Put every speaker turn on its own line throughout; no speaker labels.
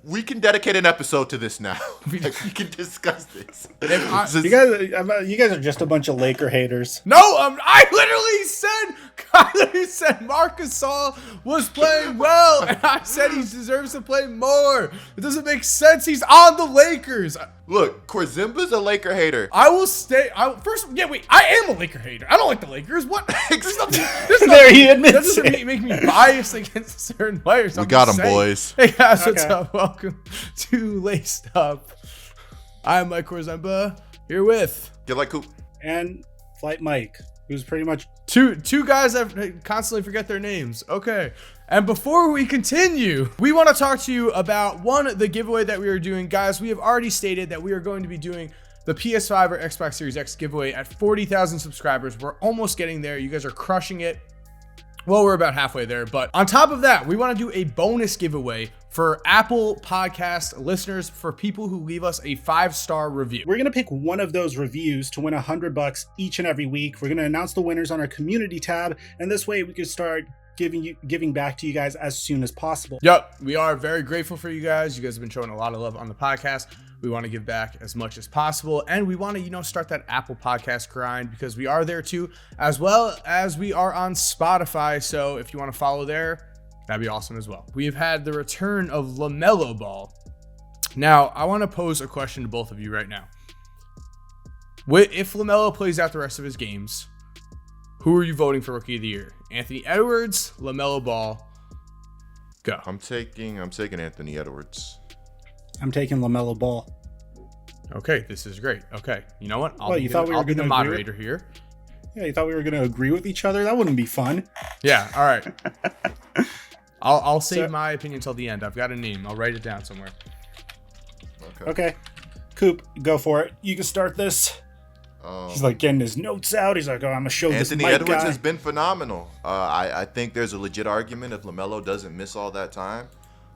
we can dedicate an episode to this now. We can discuss this.
You guys are just a bunch of Laker haters.
No, I literally said Marc Gasol was playing well, and I said he deserves to play more. It doesn't make sense. He's on the Lakers.
Look, Korzemba's a Laker hater.
I will stay. I am a Laker hater. I don't like the Lakers. What? There's nothing.
There he admits
That doesn't make me biased against certain players.
We got them, boys.
Hey guys, what's up? Welcome to Laced Up. I'm Mike Korzemba, here with
GetLikeCoop
and TheFlightMike, who's pretty much
two guys that constantly forget their names. Okay. And before we continue, we want to talk to you about the giveaway that we are doing. Guys, we have already stated that we are going to be doing the PS5 or Xbox Series X giveaway at 40,000 subscribers. We're almost getting there. You guys are crushing it. Well, we're about halfway there, but on top of that, we want to do a bonus giveaway for Apple Podcast listeners, for people who leave us a 5-star review.
We're going to pick one of those reviews to win $100 each and every week. We're going to announce the winners on our community tab, and this way we can start giving back to you guys as soon as possible.
Yep, we are very grateful for you guys. You guys have been showing a lot of love on the podcast. We want to give back as much as possible, and we want to, start that Apple Podcast grind, because we are there too, as well as we are on Spotify. So if you want to follow there, that'd be awesome as well. We have had the return of LaMelo Ball. Now, I want to pose a question to both of you right now. If LaMelo plays out the rest of his games, who are you voting for Rookie of the Year? Anthony Edwards, LaMelo Ball? Go.
I'm taking Anthony Edwards.
I'm taking LaMelo Ball.
Okay, this is great. Okay, you know what?
I'll be the
moderator here.
Yeah, you thought we were going to agree with each other? That wouldn't be fun.
Yeah, all right. I'll save my opinion until the end. I've got a name. I'll write it down somewhere.
Okay. Coop, go for it. You can start this. He's like getting his notes out. He's like, I'm going to show this Mike guy.
Anthony Edwards has been phenomenal. I think there's a legit argument if LaMelo doesn't miss all that time.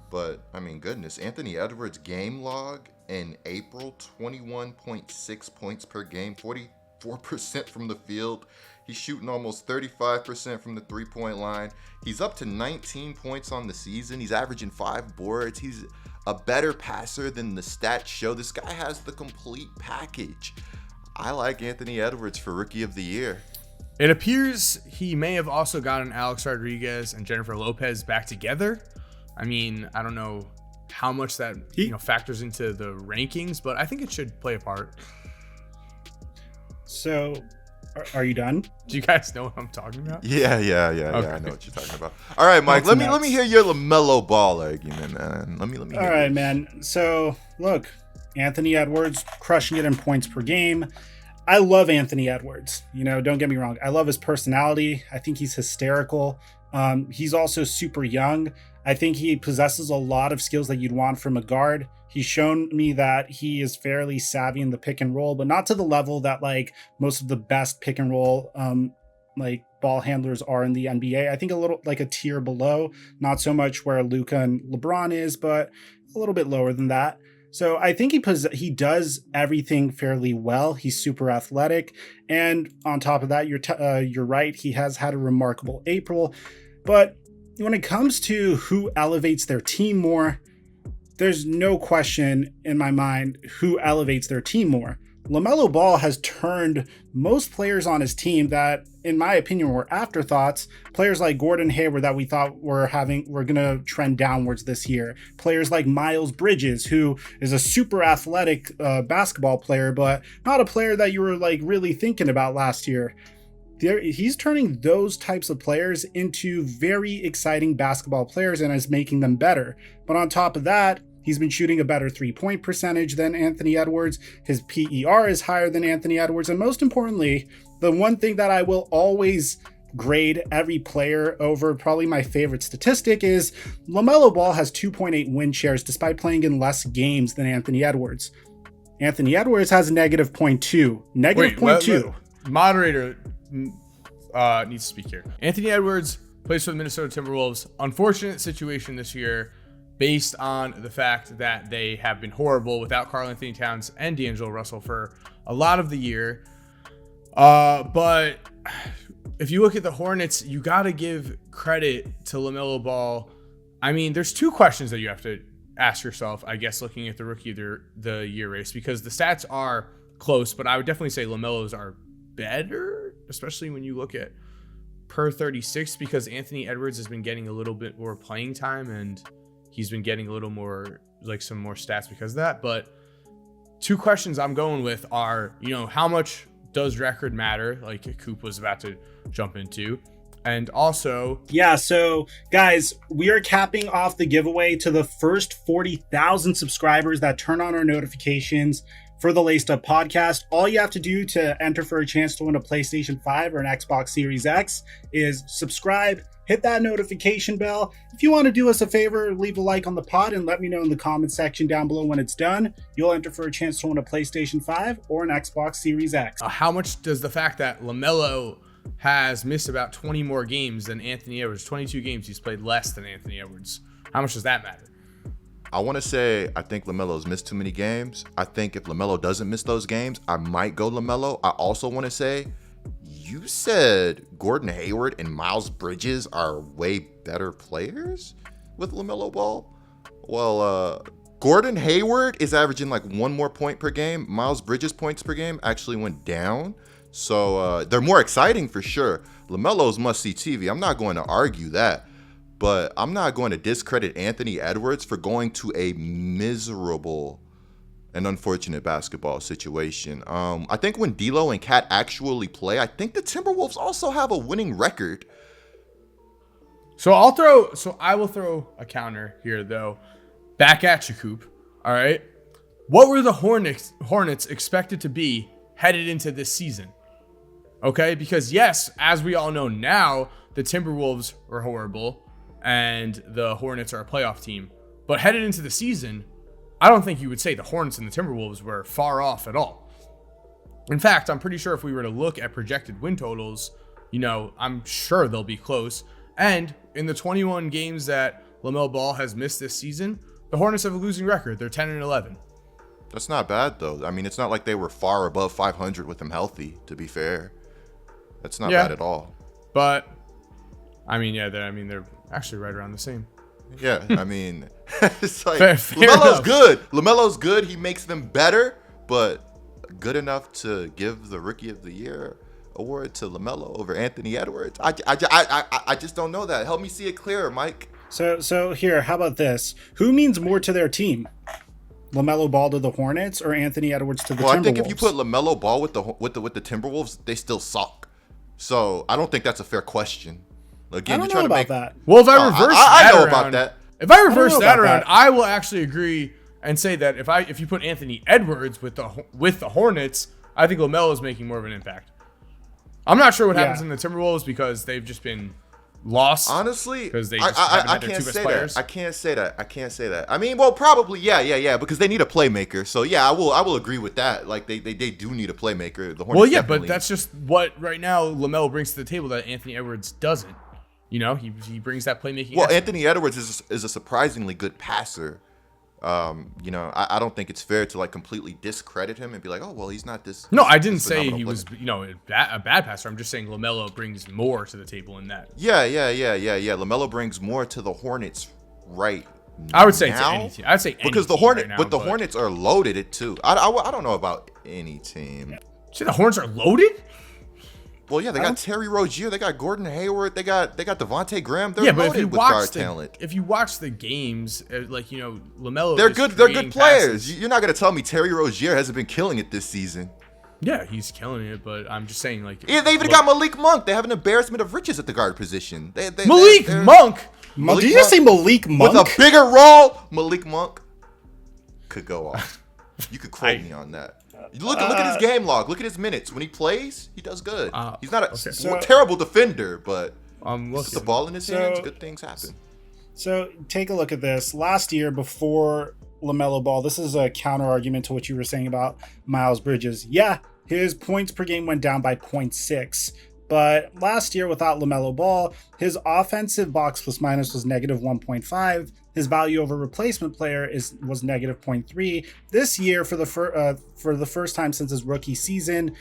But, I mean, goodness, Anthony Edwards' game log in April, 21.6 points per game, 44% from the field. He's shooting almost 35% from the three-point line. He's up to 19 points on the season. He's averaging 5 boards. He's a better passer than the stats show. This guy has the complete package. I like Anthony Edwards for Rookie of the Year.
It appears he may have also gotten Alex Rodriguez and Jennifer Lopez back together. I mean, I don't know how much that factors into the rankings, but I think it should play a part.
So, are you done?
Do you guys know what I'm talking about?
Yeah. Okay. I know what you're talking about. All right, Mike. Let me hear your LaMelo Ball argument, man. Let me.
All right, man. So, look, Anthony Edwards crushing it in points per game. I love Anthony Edwards. Don't get me wrong. I love his personality. I think he's hysterical. He's also super young. I think he possesses a lot of skills that you'd want from a guard. He's shown me that he is fairly savvy in the pick and roll, but not to the level that most of the best pick and roll ball handlers are in the NBA. I think a little a tier below, not so much where Luka and LeBron is, but a little bit lower than that. So I think he does everything fairly well. He's super athletic, and on top of that, you're right. He has had a remarkable April, but when it comes to who elevates their team more, there's no question in my mind who elevates their team more. LaMelo Ball has turned most players on his team that, in my opinion, were afterthoughts. Players like Gordon Hayward that we thought were going to trend downwards this year. Players like Miles Bridges, who is a super athletic basketball player, but not a player that you were really thinking about last year. He's turning those types of players into very exciting basketball players and is making them better. But on top of that, he's been shooting a better 3-point percentage than Anthony Edwards. His PER is higher than Anthony Edwards. And most importantly, the one thing that I will always grade every player over, probably my favorite statistic, is LaMelo Ball has 2.8 win shares despite playing in less games than Anthony Edwards. Anthony Edwards has negative 0.2. Negative 0.2.
Moderator needs to speak here. Anthony Edwards plays for the Minnesota Timberwolves. Unfortunate situation this year based on the fact that they have been horrible without Karl-Anthony Towns and D'Angelo Russell for a lot of the year. But if you look at the Hornets, you got to give credit to LaMelo Ball. I mean, there's two questions that you have to ask yourself, I guess, looking at the rookie of the year race, because the stats are close, but I would definitely say LaMelo's are better, especially when you look at per 36, because Anthony Edwards has been getting a little bit more playing time and he's been getting a little more, like, some more stats because of that. But two questions I'm going with are, how much does record matter, like Coop was about to jump into? And also,
yeah, so guys, we are capping off the giveaway to the first 40,000 subscribers that turn on our notifications for the Laced Up podcast. All you have to do to enter for a chance to win a PlayStation 5 or an Xbox Series X is subscribe, hit that notification bell. If you want to do us a favor, leave a like on the pod and let me know in the comment section down below when it's done. You'll enter for a chance to win a PlayStation 5 or an Xbox Series X.
How much does the fact that LaMelo has missed about 20 more games than Anthony Edwards, 22 games he's played less than Anthony Edwards, how much does that matter?
I want to say I think LaMelo's missed too many games. I think if LaMelo doesn't miss those games, I might go LaMelo. I also want to say, you said Gordon Hayward and Miles Bridges are way better players with LaMelo Ball? Well, Gordon Hayward is averaging like 1 more point per game. Miles Bridges' points per game actually went down. So they're more exciting for sure. LaMelo's must-see TV. I'm not going to argue that. But I'm not going to discredit Anthony Edwards for going to a miserable and unfortunate basketball situation. I think when D'Lo and Cat actually play, I think the Timberwolves also have a winning record.
So I will throw a counter here, though. Back at you, Coop. All right. What were the Hornets expected to be headed into this season? Okay, because yes, as we all know now, the Timberwolves were horrible and the Hornets are a playoff team. But headed into the season, I don't think you would say the Hornets and the Timberwolves were far off at all. In fact, I'm pretty sure if we were to look at projected win totals, I'm sure they'll be close. And in the 21 games that LaMelo Ball has missed this season, the Hornets have a losing record. They're 10-11.
That's not bad, though. I mean, it's not like they were far above 500 with him healthy, to be fair. That's not bad at all.
But, they're actually right around the same.
Yeah, I mean, it's like
fair
LaMelo's
enough.
good. LaMelo's good. He makes them better, but good enough to give the Rookie of the Year award to LaMelo over Anthony Edwards. I just don't know that. Help me see it clearer, Mike.
So here, how about this? Who means more to their team? LaMelo Ball to the Hornets or Anthony Edwards to the Timberwolves?
Well, I think if you put LaMelo Ball with the Timberwolves, they still suck. So I don't think that's a fair question. Again,
I don't know about that.
Well, if I reverse
I know about that.
If I reverse that around,
that.
I will actually agree and say that if you put Anthony Edwards with the Hornets, I think LaMelo is making more of an impact. I'm not sure what happens in the Timberwolves because they've just been lost.
Honestly,
because they just haven't had their two best players.
I can't say that. I mean, well, probably yeah, because they need a playmaker. So yeah, I will agree with that. Like they do need a playmaker. The Hornets.
Well, yeah,
definitely.
but that's just what right now LaMelo brings to the table that Anthony Edwards doesn't. He brings that playmaking.
Well,
aspect.
Anthony Edwards is a surprisingly good passer. I don't think it's fair to like completely discredit him and be like, oh well, he's not this.
No, I didn't say
phenomenal
he
player.
was a bad passer. I'm just saying LaMelo brings more to the table in that.
Yeah. LaMelo brings more to the Hornets, right?
I would say
now?
to any team. I'd say any
because the
team
Hornet,
right now,
but the Hornets are loaded it too. I don't know about any team.
See, the Hornets are loaded.
Well, yeah, they got Terry Rozier, they got Gordon Hayward, they got Devontae Graham. They're
But
loaded with guard talent.
If you watch the games, LaMelo,
They're
is
good. They're
creating
good players.
passes.
You're not gonna tell me Terry Rozier hasn't been killing it this season.
Yeah, he's killing it, but I'm just saying,
Yeah, they even got Malik Monk. They have an embarrassment of riches at the guard position.
Malik Monk.
Did you just say Malik Monk?
With a bigger role, Malik Monk could go off. You could quote me on that. Look at his game log. Look at his minutes. When he plays, he does good. He's not a terrible defender, but with the ball in his hands, good things happen.
So take a look at this. Last year, before LaMelo Ball, this is a counter argument to what you were saying about Miles Bridges. Yeah, his points per game went down by 0.6. But last year, without LaMelo Ball, his offensive box plus minus was negative 1.5. His value over replacement player was negative 0.3. This year, for the first time since his rookie season,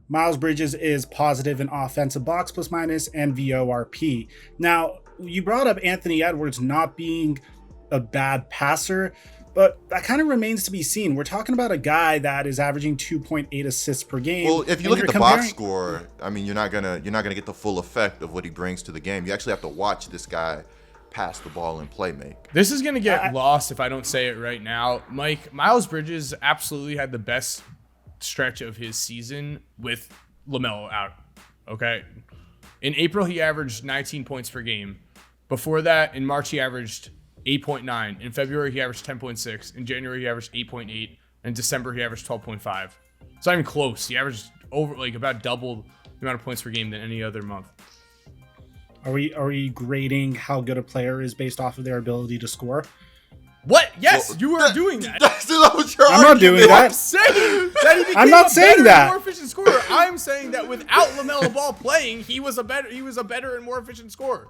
Miles Bridges is positive in offensive box plus minus and VORP. Now, you brought up Anthony Edwards not being a bad passer, but that kind of remains to be seen. We're talking about a guy that is averaging 2.8 assists per game.
Well, if you look at the box score, I mean, you're not gonna get the full effect of what he brings to the game. You actually have to watch this guy pass the ball and play make.
This is gonna get lost if I don't say it right now. Mike, Miles Bridges absolutely had the best stretch of his season with LaMelo out. Okay. In April, he averaged 19 points per game. Before that, in March, he averaged 8.9. In February, he averaged 10.6. In January, he averaged 8.8. In December, he averaged 12.5. It's not even close. He averaged about double the amount of points per game than any other month.
Are we grading how good a player is based off of their ability to score?
What? Yes, you are doing that.
I'm not doing that.
I'm saying that he became
I'm not saying that.
more efficient scorer. I'm saying that without LaMelo Ball playing, he was a better and more efficient scorer.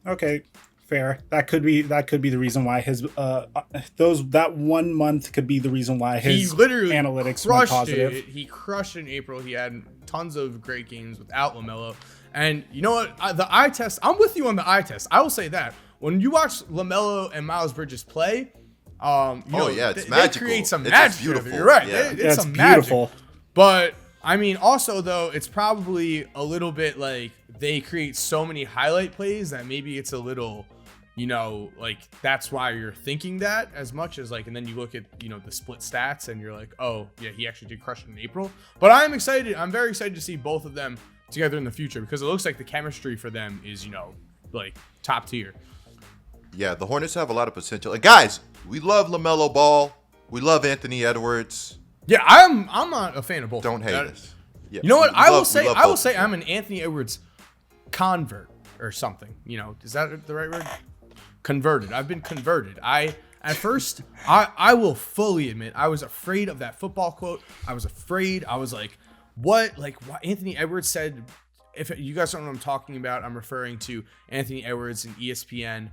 Okay, fair. That could be the reason why his that 1 month could be the reason why his analytics were positive.
He crushed in April. He had tons of great games without LaMelo. And you know what? The eye test, I'm with you on the eye test. I will say that. When you watch LaMelo and Miles Bridges play,
it's magical.
They create some magic.
Beautiful.
You're right.
Yeah.
It's some beautiful. Magic. But I mean, also though, it's probably a little bit like they create so many highlight plays that maybe it's a little, like that's why you're thinking that as much as like, and then you look at the split stats and you're like, oh yeah, he actually did crush it in April. But I'm excited. I'm very excited to see both of them together in the future because it looks like the chemistry for them is like top tier.
Yeah, the Hornets have a lot of potential. And guys, we love LaMelo Ball. We love Anthony Edwards.
Yeah, I'm not a fan of both.
Don't hate us. Yeah,
you know what? I will say I'm an Anthony Edwards convert or something. Is that the right word? Converted. I've been converted. At first, I will fully admit I was afraid of that football quote. I was afraid. I was like, what Anthony Edwards said. If you guys don't know what I'm talking about, I'm referring to Anthony Edwards and ESPN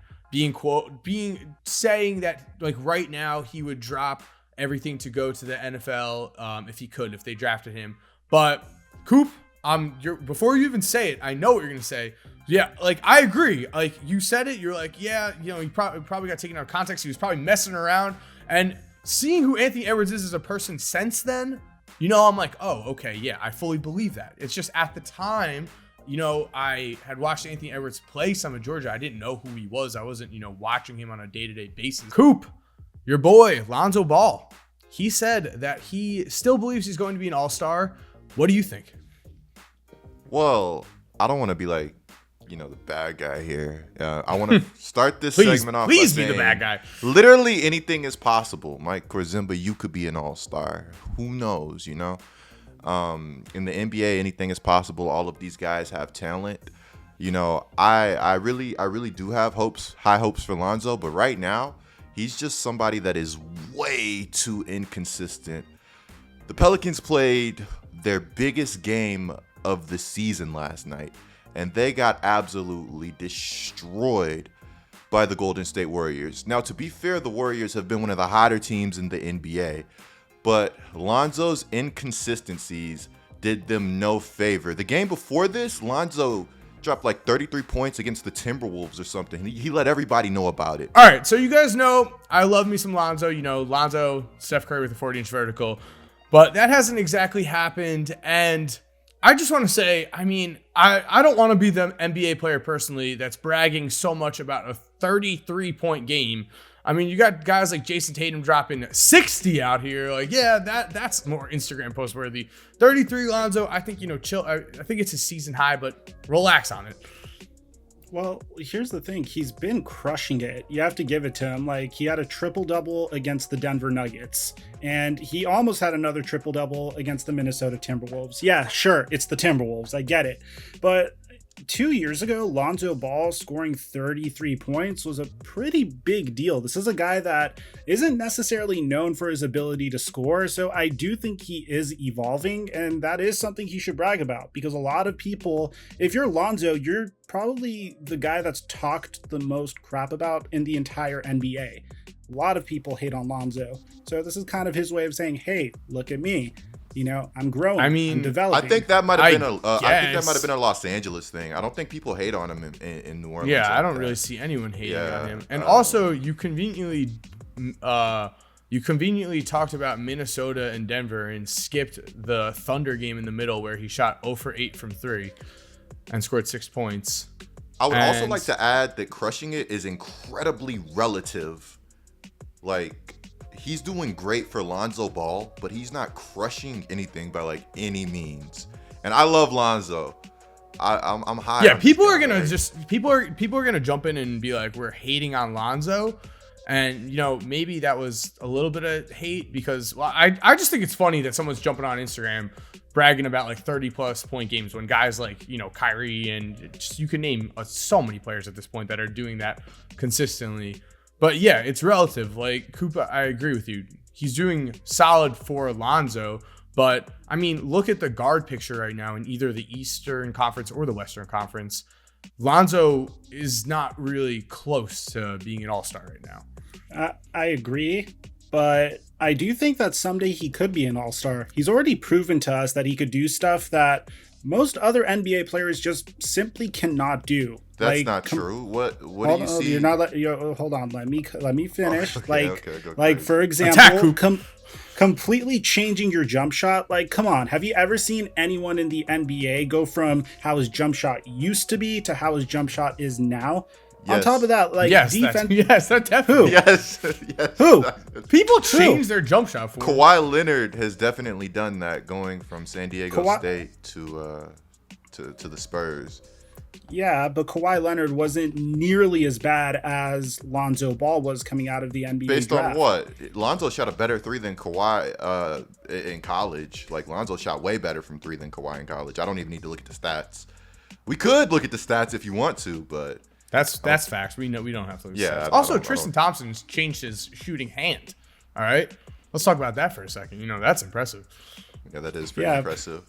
saying that like right now he would drop everything to go to the NFL if they drafted him. But Coop, before you even say it, I know what you're gonna say. Yeah, like I agree. Like you said it, you're like, yeah, he probably got taken out of context. He was probably messing around. And seeing who Anthony Edwards is as a person since then, I'm like, oh, okay, yeah, I fully believe that. It's just at the time, I had watched Anthony Edwards play some of Georgia. I didn't know who he was. I wasn't, watching him on a day-to-day basis. Coop, your boy, Lonzo Ball, he said that he still believes he's going to be an all-star. What do you think?
Well, I don't want to be like, the bad guy here. I want to start this segment off.
Please be the bad guy.
Literally anything is possible. Mike Korzemba, you could be an all-star. Who knows, In the NBA, anything is possible. All of these guys have talent. I really do have high hopes for Lonzo, but right now, he's just somebody that is way too inconsistent. The Pelicans played their biggest game of the season last night, and they got absolutely destroyed by the Golden State Warriors. Now, to be fair, the Warriors have been one of the hotter teams in the NBA, but Lonzo's inconsistencies did them no favor. The game before this, Lonzo dropped like 33 points against the Timberwolves or something. He let everybody know about it.
All right, so you guys know I love me some Lonzo. Lonzo, Steph Curry with a 40-inch vertical. But that hasn't exactly happened, and I just want to say, I mean, I don't want to be the NBA player personally that's bragging so much about a 33-point game. I mean, you got guys like Jason Tatum dropping 60 out here. Like, yeah, that's more Instagram post worthy. 33 Lonzo, I think, chill. I think it's his season high, but relax on it.
Well, here's the thing. He's been crushing it. You have to give it to him. Like, he had a triple-double against the Denver Nuggets, and he almost had another triple-double against the Minnesota Timberwolves. Yeah, sure, it's the Timberwolves. I get it. But 2 years ago, Lonzo Ball scoring 33 points was a pretty big deal. This is a guy that isn't necessarily known for his ability to score, so I do think he is evolving, and that is something he should brag about, because a lot of people, if you're Lonzo, you're probably the guy that's talked the most crap about in the entire NBA. A lot of people hate on Lonzo, so this is kind of his way of saying, hey, look at me. I'm growing.
I mean,
I'm developing.
I think that might have been I think that
guess.
might have been a Los Angeles thing. I don't think people hate on him in New Orleans.
Yeah,
like
I don't
that.
really see anyone hating on him. And
I
also, you conveniently talked about Minnesota and Denver and skipped the Thunder game in the middle where he shot 0 for 8 from 3 and scored 6 points.
I would also like to add that crushing it is incredibly relative. Like, he's doing great for Lonzo Ball, but he's not crushing anything by like any means. And I love Lonzo. I'm high.
Yeah,
on
people
this
are
guy,
gonna
right?
people are gonna jump in and be like, we're hating on Lonzo. And maybe that was a little bit of hate because I just think it's funny that someone's jumping on Instagram bragging about like 30 plus point games when guys like Kyrie and just, you can name so many players at this point that are doing that consistently. But yeah, it's relative. Like Koopa, I agree with you. He's doing solid for Lonzo, but I mean, look at the guard picture right now in either the Eastern Conference or the Western Conference. Lonzo is not really close to being an all-star right now.
I agree, but I do think that someday he could be an all-star. He's already proven to us that he could do stuff that most other NBA players just simply cannot do.
That's not true. What do you see?
You're not. Hold on. Let me finish.
Okay,
for example, completely changing your jump shot. Like, come on. Have you ever seen anyone in the NBA go from how his jump shot used to be to how his jump shot is now?
Yes.
On top of that, like defense.
That definitely.
Yes.
Who?
People change their jump shot for him.
Kawhi Leonard has definitely done that, going from San Diego State to the Spurs.
Yeah, but Kawhi Leonard wasn't nearly as bad as Lonzo Ball was coming out of the NBA
Based
draft.
on what? Lonzo shot a better three than Kawhi in college. Like, Lonzo shot way better from three than Kawhi in college. I don't even need to look at the stats. We could look at the stats if you want to, but
that's facts. We know we don't have to look at stats.
I
Also,
don't-
Tristan Thompson's changed his shooting hand. All right, let's talk about that for a second. That's impressive.
yeah, that is pretty impressive.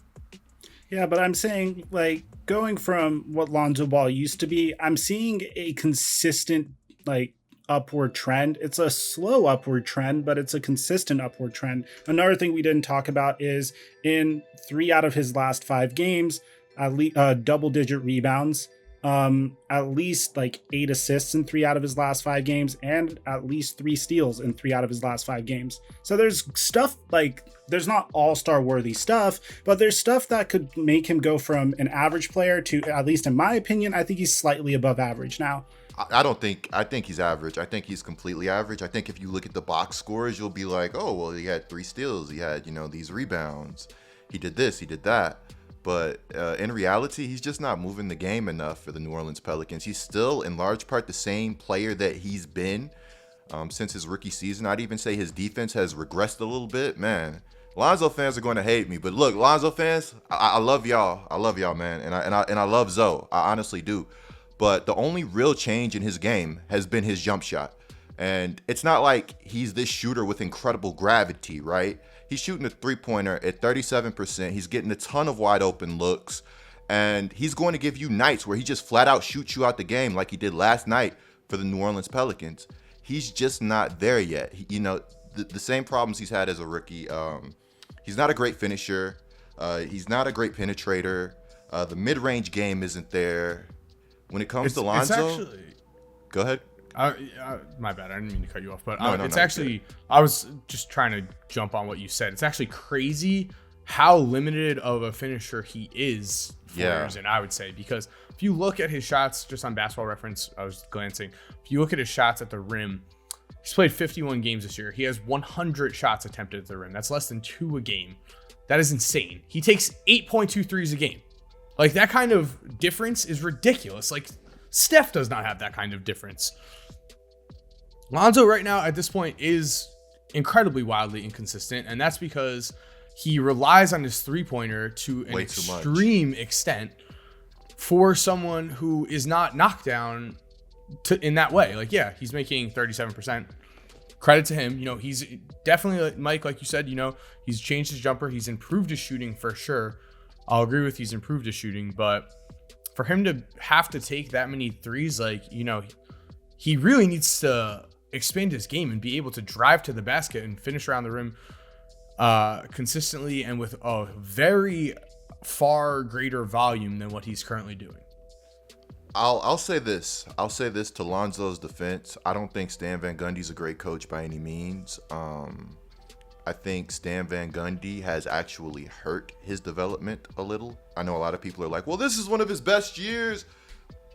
Yeah, but I'm saying, like, going from what Lonzo Ball used to be, I'm seeing a consistent, like, upward trend. It's a slow upward trend, but it's a consistent upward trend. Another thing we didn't talk about is in 3 out of his last 5 games, at least double-digit rebounds, at least like 8 assists in 3 out of his last 5 games, and at least 3 steals in 3 out of his last 5 games. So there's stuff like, there's not all-star worthy stuff, but there's stuff that could make him go from an average player to, at least in my opinion, I think he's slightly above average now.
I think he's average. I think he's completely average. I think if you look at the box scores, you'll be like, oh, well, he had 3 steals. He had, these rebounds. He did this, he did that. But in reality, he's just not moving the game enough for the New Orleans Pelicans. He's still, in large part, the same player that he's been since his rookie season. I'd even say his defense has regressed a little bit. Man, Lonzo fans are going to hate me. But look, Lonzo fans, I love y'all. I love y'all, man. And I love Zoe. I honestly do. But the only real change in his game has been his jump shot. And it's not like he's this shooter with incredible gravity, right? He's shooting a three-pointer at 37%. He's getting a ton of wide open looks. And he's going to give you nights where he just flat out shoots you out the game like he did last night for the New Orleans Pelicans. He's just not there yet. The same problems he's had as a rookie. He's not a great finisher. He's not a great penetrator. The mid-range game isn't there. When it comes to Lonzo, go ahead.
My bad. I didn't mean to cut you off, but
No,
actually, I was just trying to jump on what you said. It's actually crazy how limited of a finisher he is for and I would say, because if you look at his shots, just on Basketball Reference, I was glancing. If you look at his shots at the rim, he's played 51 games this year. He has 100 shots attempted at the rim. That's less than 2 a game. That is insane. He takes 8.2 threes a game. Like, that kind of difference is ridiculous. Like, Steph does not have that kind of difference. Lonzo right now at this point is incredibly wildly inconsistent, and that's because he relies on his three-pointer to an extreme extent for someone who is not knocked down in that way. Like, yeah, he's making 37%. Credit to him. He's definitely, Mike, like you said, he's changed his jumper. He's improved his shooting for sure. I'll agree with he's improved his shooting, but for him to have to take that many threes, he really needs to expand his game and be able to drive to the basket and finish around the rim consistently and with a very far greater volume than what he's currently doing.
I'll say this. I'll say this to Lonzo's defense. I don't think Stan Van Gundy's a great coach by any means. I think Stan Van Gundy has actually hurt his development a little. I know a lot of people are like, well, this is one of his best years.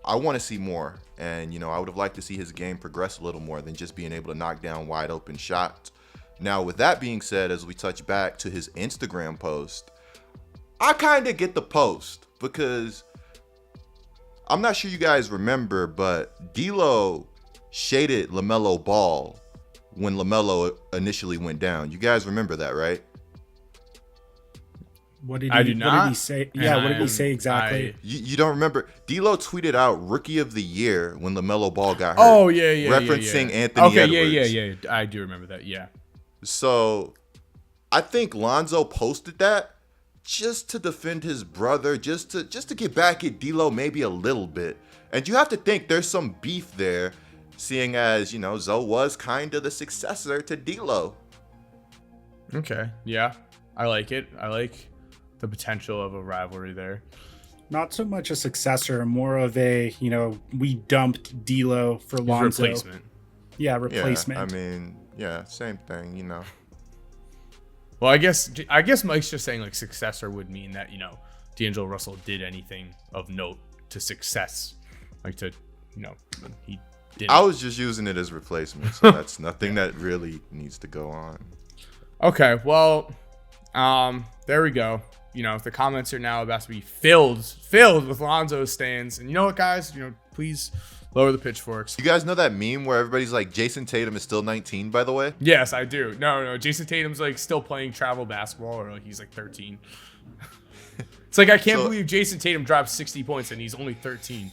I want to see more. And, I would have liked to see his game progress a little more than just being able to knock down wide open shots. Now, with that being said, as we touch back to his Instagram post, I kind of get the post because I'm not sure you guys remember, but D'Lo shaded LaMelo Ball when LaMelo initially went down. You guys remember that, right?
What did
I do not.
What did he say? Yeah, what did he say exactly?
You don't remember? D'Lo tweeted out Rookie of the Year when LaMelo Ball got hurt.
Oh, yeah.
Referencing Anthony Edwards.
Yeah. I do remember that, yeah.
So I think Lonzo posted that just to defend his brother, just to get back at D'Lo maybe a little bit. And you have to think there's some beef there, seeing as, Zoe was kind of the successor to D'Lo.
Okay, yeah. I like it. I like the potential of a rivalry there.
Not so much a successor, more of a, we dumped D'Lo for Lonzo.
Replacement.
Yeah, replacement.
Same thing,
Well, I guess Mike's just saying like successor would mean that, D'Angelo Russell did anything of note to success. Like to, he didn't.
I was just using it as replacement, so that's nothing that really needs to go on.
Okay, well, there we go. The comments are now about to be filled with Lonzo stands. And you know what, guys? Please lower the pitchforks.
You guys know that meme where everybody's like, Jason Tatum is still 19, by the way?
Yes, I do. No. Jason Tatum's like still playing travel basketball, or like he's like 13. It's like I can't believe Jason Tatum dropped 60 points and he's only 13.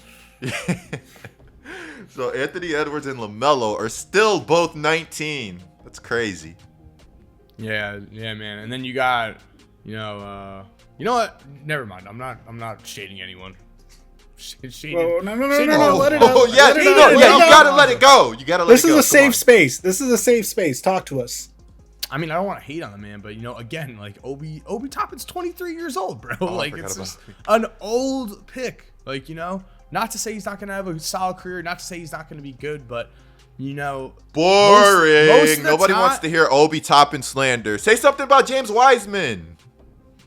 So Anthony Edwards and LaMelo are still both 19. That's crazy.
Yeah, man. And then you got, you know what? Never mind. I'm not shading anyone. Shading.
Whoa, no.
Let
it out.
Oh, yeah, you gotta let it go. You gotta let it go.
This is a safe space. This is a safe space. Talk to us.
I mean, I don't want to hate on the man, but again, like Obi Toppin's 23 years old, bro. Like it's just an old pick. Like, not to say he's not gonna have a solid career, not to say he's not gonna be good, but
boring.
Most
Nobody wants to hear Obi Toppin slander. Say something about James Wiseman.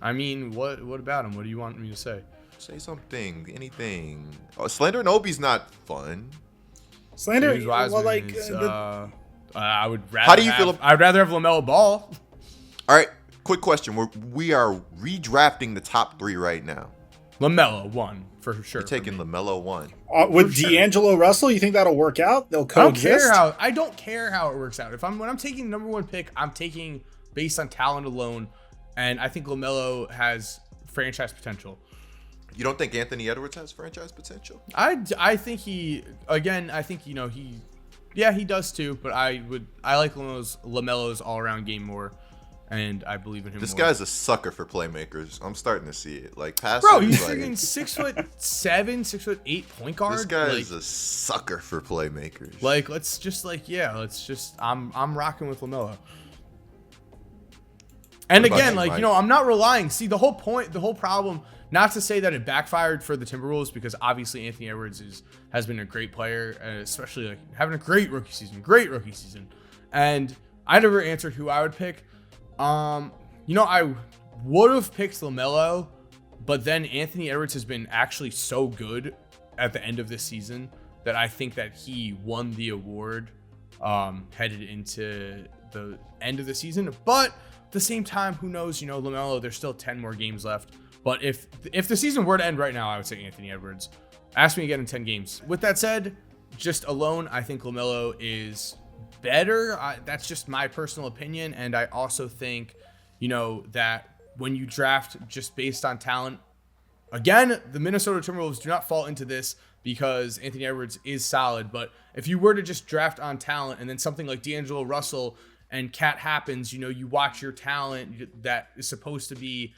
I mean, what about him? What do you want me to say?
Say something, anything. Slander and Obi's not fun.
Slander,
James Wiseman
well, like
is, I would rather.
How do you feel?
I'd rather have LaMelo Ball.
All right, quick question. We are redrafting the top 3 right now.
LaMelo 1 for sure.
You're taking LaMelo 1
with D'Angelo Russell. You think that'll work out? They'll coexist.
I don't care how it works out. When I'm taking number 1 pick, I'm taking based on talent alone, and I think LaMelo has franchise potential.
You don't think Anthony Edwards has franchise potential?
I think he does too, but I like LaMelo's all-around game more, and I believe in him.
This
more.
guy's a sucker for playmakers. I'm starting to see it. Like passing,
bro, he's freaking 6'7", 6'8" point guard.
This guy is a sucker for playmakers.
Like, I'm rocking with LaMelo. And again, like, I'm not relying. See, the whole problem. Not to say that it backfired for the Timberwolves, because obviously Anthony Edwards has been a great player, especially like having a great rookie season. And I never answered who I would pick. I would have picked LaMelo, but then Anthony Edwards has been actually so good at the end of this season that I think that he won the award headed into the end of the season. But at the same time, who knows? LaMelo, there's still 10 more games left. But if the season were to end right now, I would say Anthony Edwards. Ask me again in 10 games. With that said, just alone, I think LaMelo is better. That's just my personal opinion. And I also think, that when you draft just based on talent, again, the Minnesota Timberwolves do not fall into this because Anthony Edwards is solid. But if you were to just draft on talent and then something like D'Angelo Russell and Cat happens, you watch your talent that is supposed to be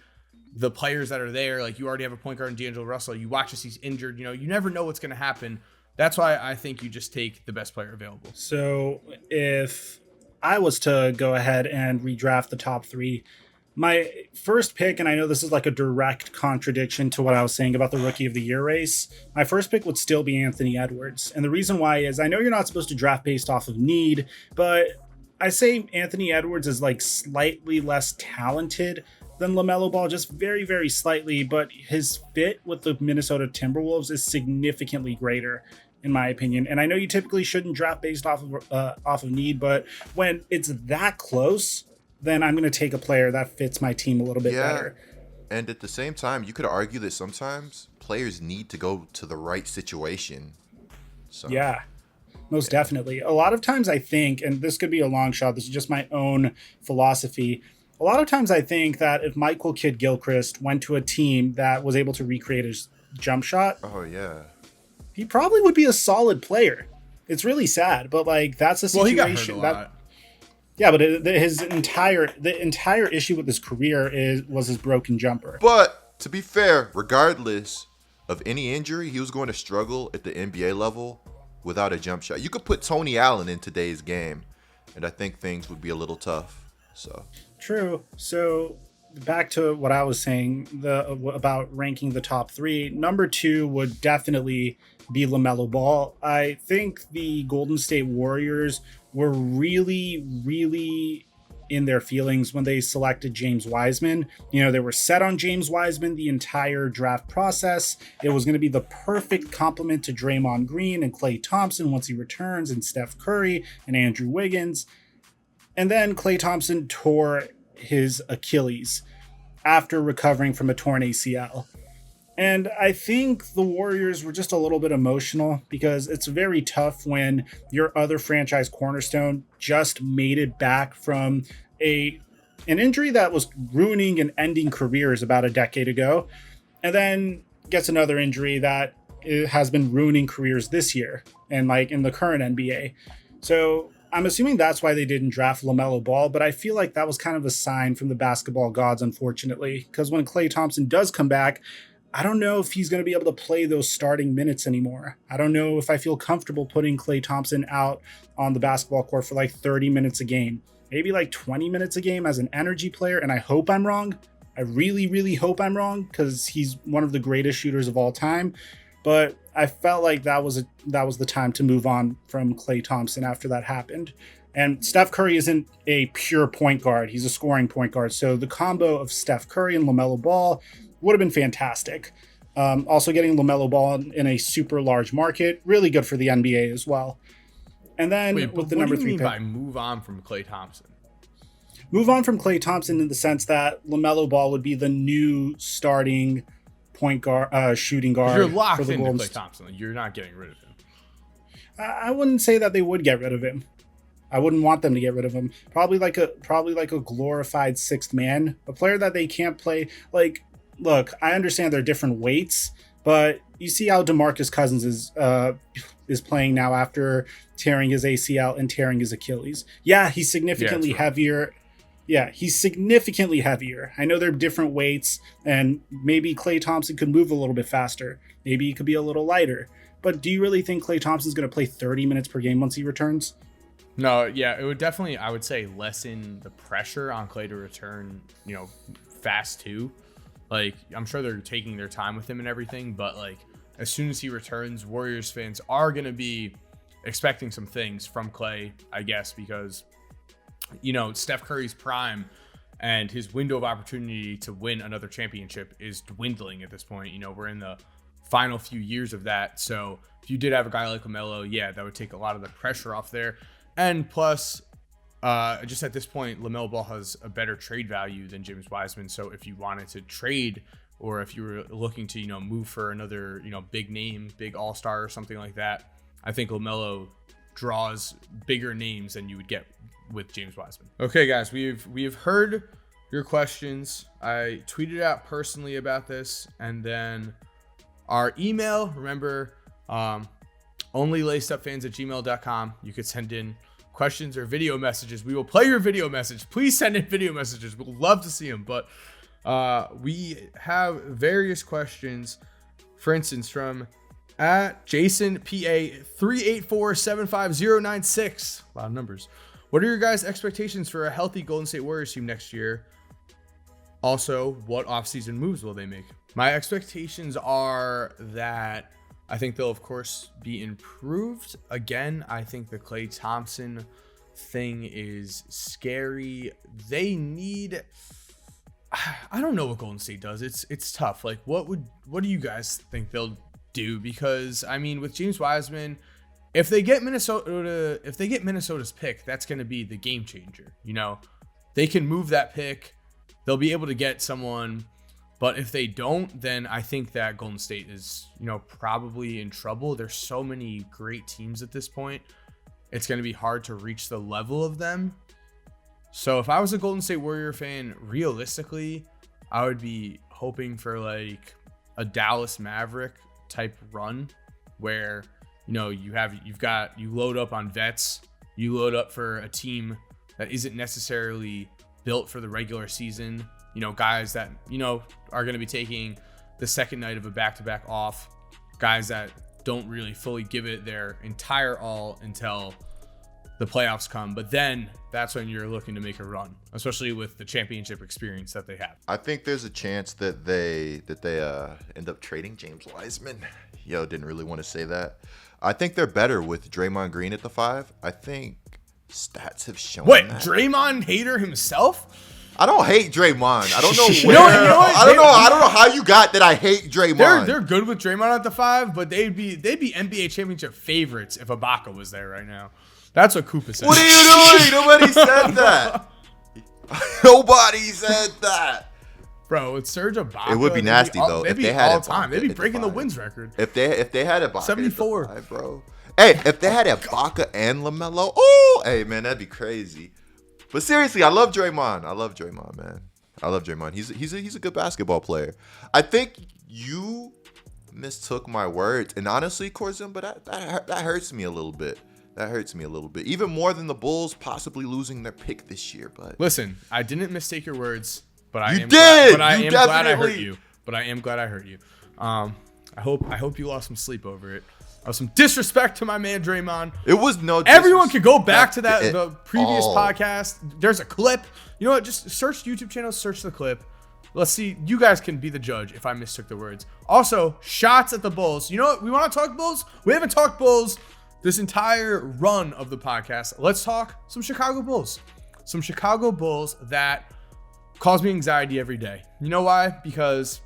the players that are there, like you already have a point guard in D'Angelo Russell. You watch as he's injured. You never know what's going to happen. That's why I think you just take the best player available.
So if I was to go ahead and redraft the top three, my first pick, and I know this is like a direct contradiction to what I was saying about the Rookie of the Year race, my first pick would still be Anthony Edwards. And the reason why is I know you're not supposed to draft based off of need, but I say Anthony Edwards is like slightly less talented than LaMelo Ball, just very, very slightly, but his fit with the Minnesota Timberwolves is significantly greater, in my opinion. And I know you typically shouldn't draft based off of need, but when it's that close, then I'm going to take a player that fits my team a little bit better.
And at the same time, you could argue that sometimes players need to go to the right situation. So
yeah, most definitely. A lot of times I think, and this could be a long shot, this is just my own philosophy. A lot of times I think that if Michael Kidd-Gilchrist went to a team that was able to recreate his jump shot, he probably would be a solid player. It's really sad, but like that's a situation.
Well, he got hurt a lot.
Yeah, but the entire issue with his career was his broken jumper.
But to be fair, regardless of any injury, he was going to struggle at the NBA level without a jump shot. You could put Tony Allen in today's game, and I think things would be a little tough. So
true. So back to what I was saying about ranking the top three. Number 2 would definitely be LaMelo Ball. I think the Golden State Warriors were really, really in their feelings when they selected James Wiseman. You know, they were set on James Wiseman the entire draft process. It was going to be the perfect complement to Draymond Green and Klay Thompson once he returns, and Steph Curry and Andrew Wiggins. And then Klay Thompson tore his Achilles after recovering from a torn ACL. And I think the Warriors were just a little bit emotional because it's very tough when your other franchise cornerstone just made it back from an injury that was ruining and ending careers about a decade ago, and then gets another injury that has been ruining careers this year and like in the current NBA. So I'm assuming that's why they didn't draft LaMelo Ball, but I feel like that was kind of a sign from the basketball gods, unfortunately, because when Klay Thompson does come back, I don't know if he's going to be able to play those starting minutes anymore. I don't know if I feel comfortable putting Klay Thompson out on the basketball court for like 30 minutes a game, maybe like 20 minutes a game as an energy player. And I hope I'm wrong. I really, really hope I'm wrong because he's one of the greatest shooters of all time. But I felt like that was the time to move on from Klay Thompson after that happened. And Steph Curry isn't a pure point guard. He's a scoring point guard. So the combo of Steph Curry and LaMelo Ball would have been fantastic. Also getting LaMelo Ball in a super large market, really good for the NBA as well. And then with the number 3 pick,
by move on from Klay Thompson?
Move on from Klay Thompson in the sense that LaMelo Ball would be the new starting point guard, shooting guard.
You're locked into Klay Thompson. You're not getting rid of him.
I wouldn't say that they would get rid of him. I wouldn't want them to get rid of him. Probably like a glorified sixth man, a player that they can't play. Like, look, I understand they're different weights, but you see how DeMarcus Cousins is playing now after tearing his ACL and tearing his Achilles. Yeah, he's significantly heavier. Yeah, he's significantly heavier. I know they're different weights, and maybe Klay Thompson could move a little bit faster. Maybe he could be a little lighter. But do you really think Klay Thompson's going to play 30 minutes per game once he returns?
No, yeah, it would definitely, I would say, lessen the pressure on Klay to return, fast too. Like, I'm sure they're taking their time with him and everything, but like, as soon as he returns, Warriors fans are going to be expecting some things from Klay, I guess, because Steph Curry's prime and his window of opportunity to win another championship is dwindling at this point. We're in the final few years of that. So if you did have a guy like LaMelo, yeah, that would take a lot of the pressure off there. And plus, just at this point, LaMelo Ball has a better trade value than James Wiseman. So if you wanted to trade, or if you were looking to, move for another, big name, big all-star or something like that, I think LaMelo draws bigger names than you would get with James Wiseman. Okay, guys, we've heard your questions. I tweeted out personally about this, and then our email, remember, onlylacedupfans@gmail.com. You could send in questions or video messages. We will play your video message. Please send in video messages. We'll love to see them. But we have various questions, for instance, from at Jason PA 384-75096. A lot of numbers. What are your guys' expectations for a healthy Golden State Warriors team next year? Also, what offseason moves will they make? My expectations are that I think they'll, of course, be improved. Again, I think the Klay Thompson thing is scary. They need... I don't know what Golden State does. It's tough. Like, what do you guys think they'll do? Because, I mean, with James Wiseman, if they get Minnesota's pick, that's going to be the game changer. You know, they can move that pick. They'll be able to get someone. But if they don't, then I think that Golden State is, you know, probably in trouble. There's so many great teams at this point. It's going to be hard to reach the level of them. So if I was a Golden State Warrior fan, realistically, I would be hoping for like a Dallas Maverick type run where, you know, you load up on vets, you load up for a team that isn't necessarily built for the regular season. You know, guys that, you know, are going to be taking the second night of a back-to-back off, guys that don't really fully give it their entire all until the playoffs come. But then that's when you're looking to make a run, especially with the championship experience that they have.
I think there's a chance that they end up trading James Wiseman. Yo, didn't really want to say that. I think they're better with Draymond Green at the 5. I think stats have shown
Wait,
that.
Draymond hater himself?
I don't hate Draymond. I don't know where. I don't know how you got that I hate Draymond.
They're good with Draymond at the 5, but they'd be NBA championship favorites if Ibaka was there right now. That's what Coop is saying.
What are you doing? Nobody said that. Nobody said that.
Bro, with Serge Ibaka,
it would be nasty though
if they had Ibaka. They'd be breaking the wins record.
If they had Ibaka,
74,
5, bro. Hey, if they had Ibaka and LaMelo, oh, hey man, that'd be crazy. But seriously, I love Draymond. Man. I love Draymond. He's a good basketball player. I think you mistook my words, and honestly, Korzemba, that hurts me a little bit. Even more than the Bulls possibly losing their pick this year. But
listen, I didn't mistake your words, but I am
glad
I hurt you. I hope you lost some sleep over it. Some disrespect to my man Draymond.
It was no disrespect.
Everyone could go back to the previous podcast. There's a clip. You know what? Just search YouTube channel, search the clip. Let's see. You guys can be the judge if I mistook the words. Also, shots at the Bulls. You know what? We want to talk Bulls? We haven't talked Bulls this entire run of the podcast. Let's talk some Chicago Bulls. Some Chicago Bulls that cause me anxiety every day. You know why? Because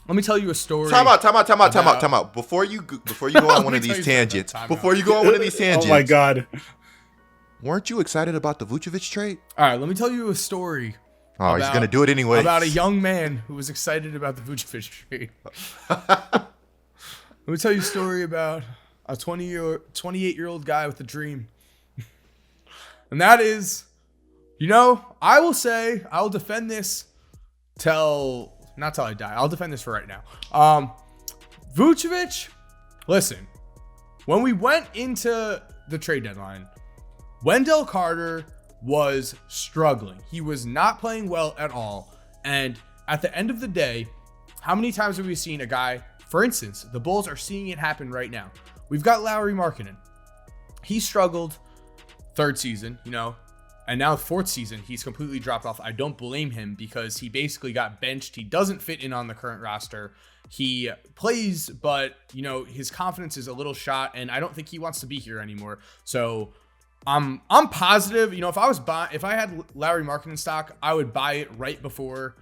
let me tell you a story.
Time out. Before you go on one of these tangents.
Oh my God.
Weren't you excited about the Vucevic trade?
All right, let me tell you a story.
Oh, he's going to do it anyway.
About a young man who was excited about the Vucevic trade. Let me tell you a story about a 28-year-old guy with a dream. And that is, you know, I will defend this not till I die. I'll defend this for right now. Vucevic, listen, when we went into the trade deadline, Wendell Carter was struggling. He was not playing well at all. And at the end of the day, how many times have we seen a guy, for instance, the Bulls are seeing it happen right now. We've got Lauri Markkanen. He struggled third season, you know, and now fourth season, he's completely dropped off. I don't blame him because he basically got benched. He doesn't fit in on the current roster. He plays, but, you know, his confidence is a little shot, and I don't think he wants to be here anymore. So I'm positive, you know, if I had Lauri Markkanen stock, I would buy it right before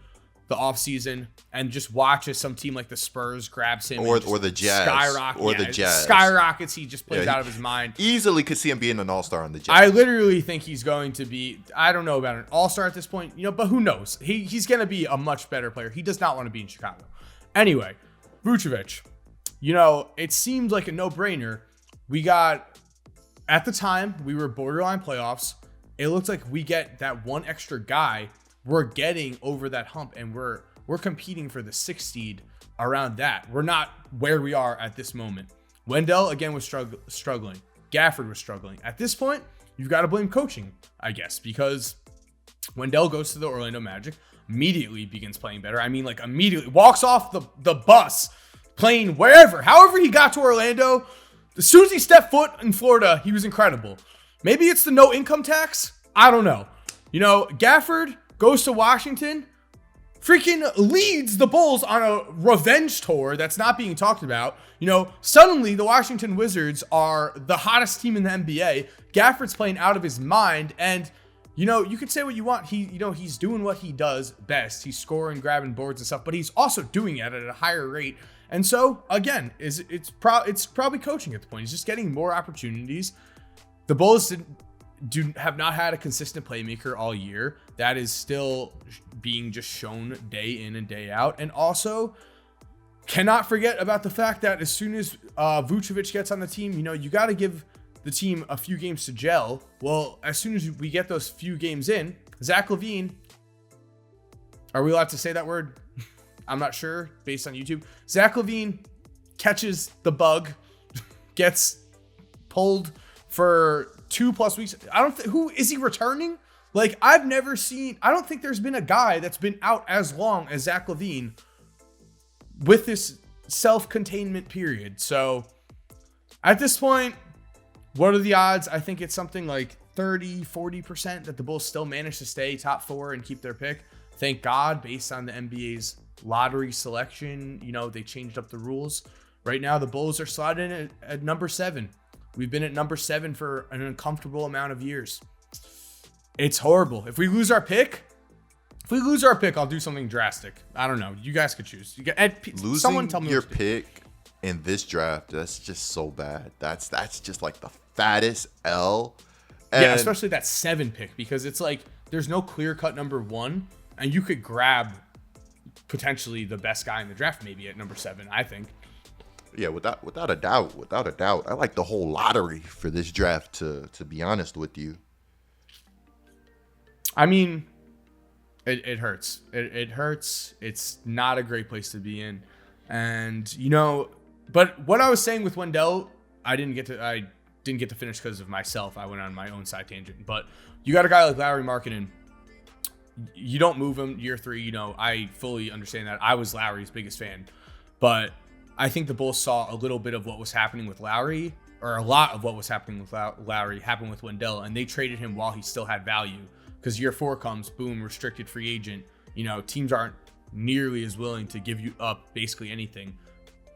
the offseason and just watch as some team like the Spurs grabs him
or the Jazz
skyrockets. He just plays out of his mind.
Easily could see him being an all-star on the Jazz.
I literally think he's going to be, I don't know about an all-star at this point, you know, but who knows? He's going to be a much better player. He does not want to be in Chicago. Anyway, Vucevic, you know, it seemed like a no-brainer. At the time, we were borderline playoffs. It looked like we get that one extra guy. We're getting over that hump, and we're competing for the 6th seed around that. We're not where we are at this moment. Wendell, again, was struggling. Gafford was struggling. At this point, you've got to blame coaching, I guess, because Wendell goes to the Orlando Magic, immediately begins playing better. I mean, like, immediately walks off the bus, playing wherever. However he got to Orlando, as soon as he stepped foot in Florida, he was incredible. Maybe it's the no income tax. I don't know. Gafford goes to Washington, freaking leads the Bulls on a revenge tour that's not being talked about. Suddenly the Washington Wizards are the hottest team in the NBA. Gafford's playing out of his mind, and you could say what you want. He's doing what he does best. He's scoring, grabbing boards and stuff, but he's also doing it at a higher rate. And so again, it's probably coaching at the point. He's just getting more opportunities. The Bulls have not had a consistent playmaker all year. That is still being just shown day in and day out. And also, cannot forget about the fact that as soon as Vucevic gets on the team, you got to give the team a few games to gel. Well, as soon as we get those few games in, Zach LaVine, are we allowed to say that word? I'm not sure, based on YouTube. Zach LaVine catches the bug, gets pulled for 2+ weeks. Who is he returning? I don't think there's been a guy that's been out as long as Zach LaVine with this self-containment period. So at this point, what are the odds? I think it's something like 30-40% that the Bulls still manage to stay top 4 and keep their pick. Thank God, based on the NBA's lottery selection, they changed up the rules. Right now, the Bulls are slotted in at number 7. We've been at number 7 for an uncomfortable amount of years. It's horrible. If we lose our pick, I'll do something drastic. I don't know. You guys could choose.
Losing tell me your pick in this draft, that's just so bad. That's just like the fattest L.
Yeah, especially that 7 pick, because it's like there's no clear-cut number 1, and you could grab potentially the best guy in the draft maybe at number 7, I think.
Yeah, without a doubt. I like the whole lottery for this draft, to be honest with you.
I mean, it hurts. It hurts. It's not a great place to be in. And, but what I was saying with Wendell, I didn't get to finish because of myself. I went on my own side tangent. But you got a guy like Lauri Markkanen. You don't move him year 3. I fully understand that. I was Lowry's biggest fan. But I think the Bulls saw a little bit of what was happening with Lowry, or a lot of what was happening with Lowry happen with Wendell, and they traded him while he still had value. Because year 4 comes, boom, restricted free agent. Teams aren't nearly as willing to give you up basically anything.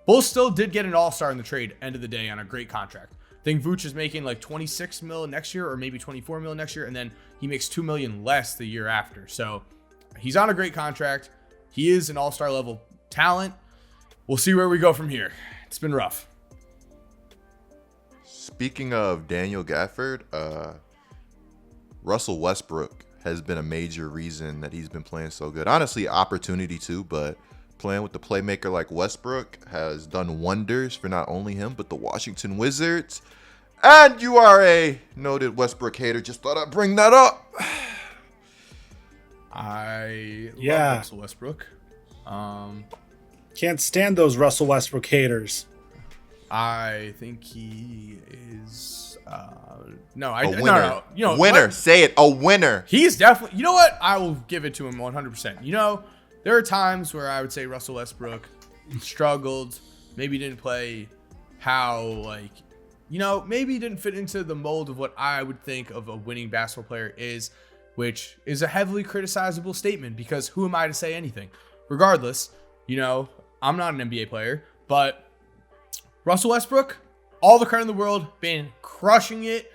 Bulls still did get an all-star in the trade, end of the day, on a great contract. I think Vooch is making like $26 million next year, or maybe $24 million next year, and then he makes $2 million less the year after. So he's on a great contract. He is an all-star level talent. We'll see where we go from here. It's been rough.
Speaking of Daniel Gafford, Russell Westbrook has been a major reason that he's been playing so good. Honestly, opportunity too, but playing with the playmaker like Westbrook has done wonders for not only him, but the Washington Wizards. And you are a noted Westbrook hater. Just thought I'd bring that up.
I love Russell Westbrook.
Can't stand those Russell Westbrook haters.
I think he is no.
Winner. Winner. Say it. A winner.
He's definitely. You know what? I will give it to him 100%. There are times where I would say Russell Westbrook struggled, maybe didn't play how maybe didn't fit into the mold of what I would think of a winning basketball player is, which is a heavily criticizable statement because who am I to say anything? Regardless, I'm not an NBA player, but Russell Westbrook, all the credit in the world, been crushing it.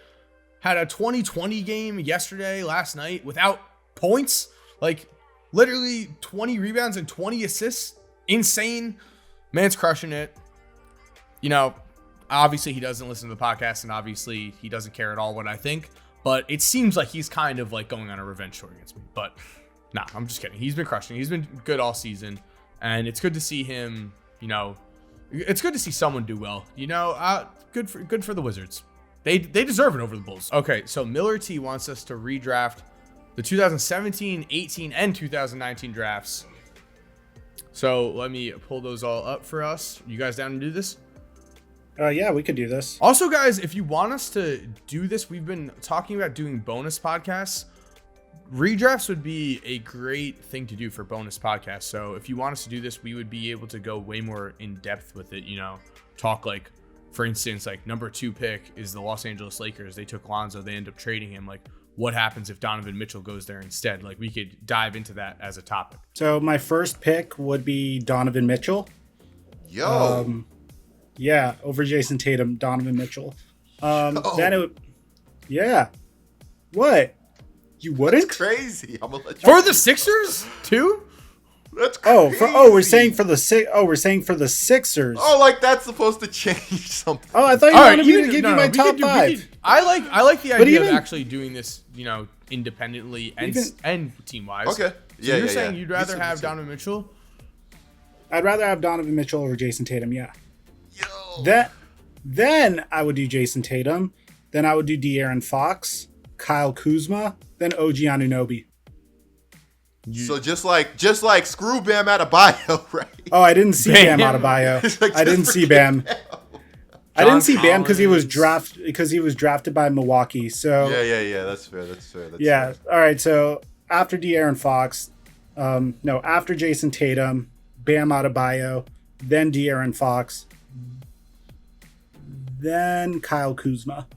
Had a 20-20 game last night without points. Literally 20 rebounds and 20 assists. Insane. Man's crushing it. Obviously he doesn't listen to the podcast and obviously he doesn't care at all what I think. But it seems like he's kind of going on a revenge tour against me. But nah, I'm just kidding. He's been crushing it. He's been good all season. And it's good to see him, it's good to see someone do well. Good for the Wizards. They deserve it over the Bulls. Okay, so Miller T wants us to redraft the 2017, 18, and 2019 drafts. So let me pull those all up for us. You guys down to do this?
Yeah, we could do this.
Also, guys, if you want us to do this, we've been talking about doing bonus podcasts. Redrafts would be a great thing to do for bonus podcasts. So if you want us to do this, we would be able to go way more in depth with it, talk for instance, like number 2 pick is the Los Angeles Lakers. They took Lonzo. They end up trading him. Like, what happens if Donovan Mitchell goes there instead? Like, we could dive into that as a topic.
So my first pick would be Donovan Mitchell.
Yo.
Yeah, over Jason Tatum, Donovan Mitchell.
Oh.
Then it would, yeah. What? You wouldn't?
That's crazy. I'm gonna let you
For the Sixers, too?
That's crazy.
We're saying for the Sixers.
Oh, like that's supposed to change something.
Oh, I thought you wanted me to give you my top 5.
I like the idea
even-
of actually doing this, independently and team wise.
Okay.
So you're saying you'd rather have Donovan Mitchell?
I'd rather have Donovan Mitchell over Jason Tatum. Yeah.
Yo.
Then I would do Jason Tatum. Then I would do De'Aaron Fox, Kyle Kuzma, then OG Anunoby.
So just like screw Bam Adebayo, right?
Oh, I didn't see Bam Adebayo.
Like,
I didn't see Bam. I didn't see Bam because he was drafted by Milwaukee. So
Yeah. That's fair.
yeah.
Fair.
All right. So after De'Aaron Fox, after Jason Tatum, Bam Adebayo, then De'Aaron Fox, then Kyle Kuzma.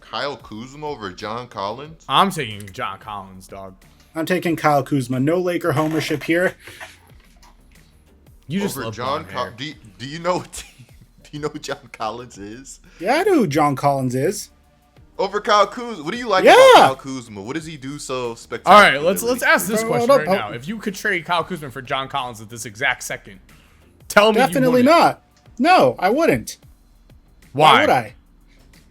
Kyle Kuzma over John Collins.
I'm taking John Collins, dog.
I'm taking Kyle Kuzma. No Laker homership here.
You just
over
love
John.
blonde hair.
Do you know? Do you know who John Collins is?
Yeah, I know who John Collins is.
Over Kyle Kuzma. What do you like
Yeah.
about Kyle Kuzma? What does he do so
All
spectacular?
right, let's ask this
Hold
question
up,
right
hold-
now. If you could trade Kyle Kuzma for John Collins at this exact second, tell me
Definitely
you wouldn't.
not. No, I wouldn't. Why would I?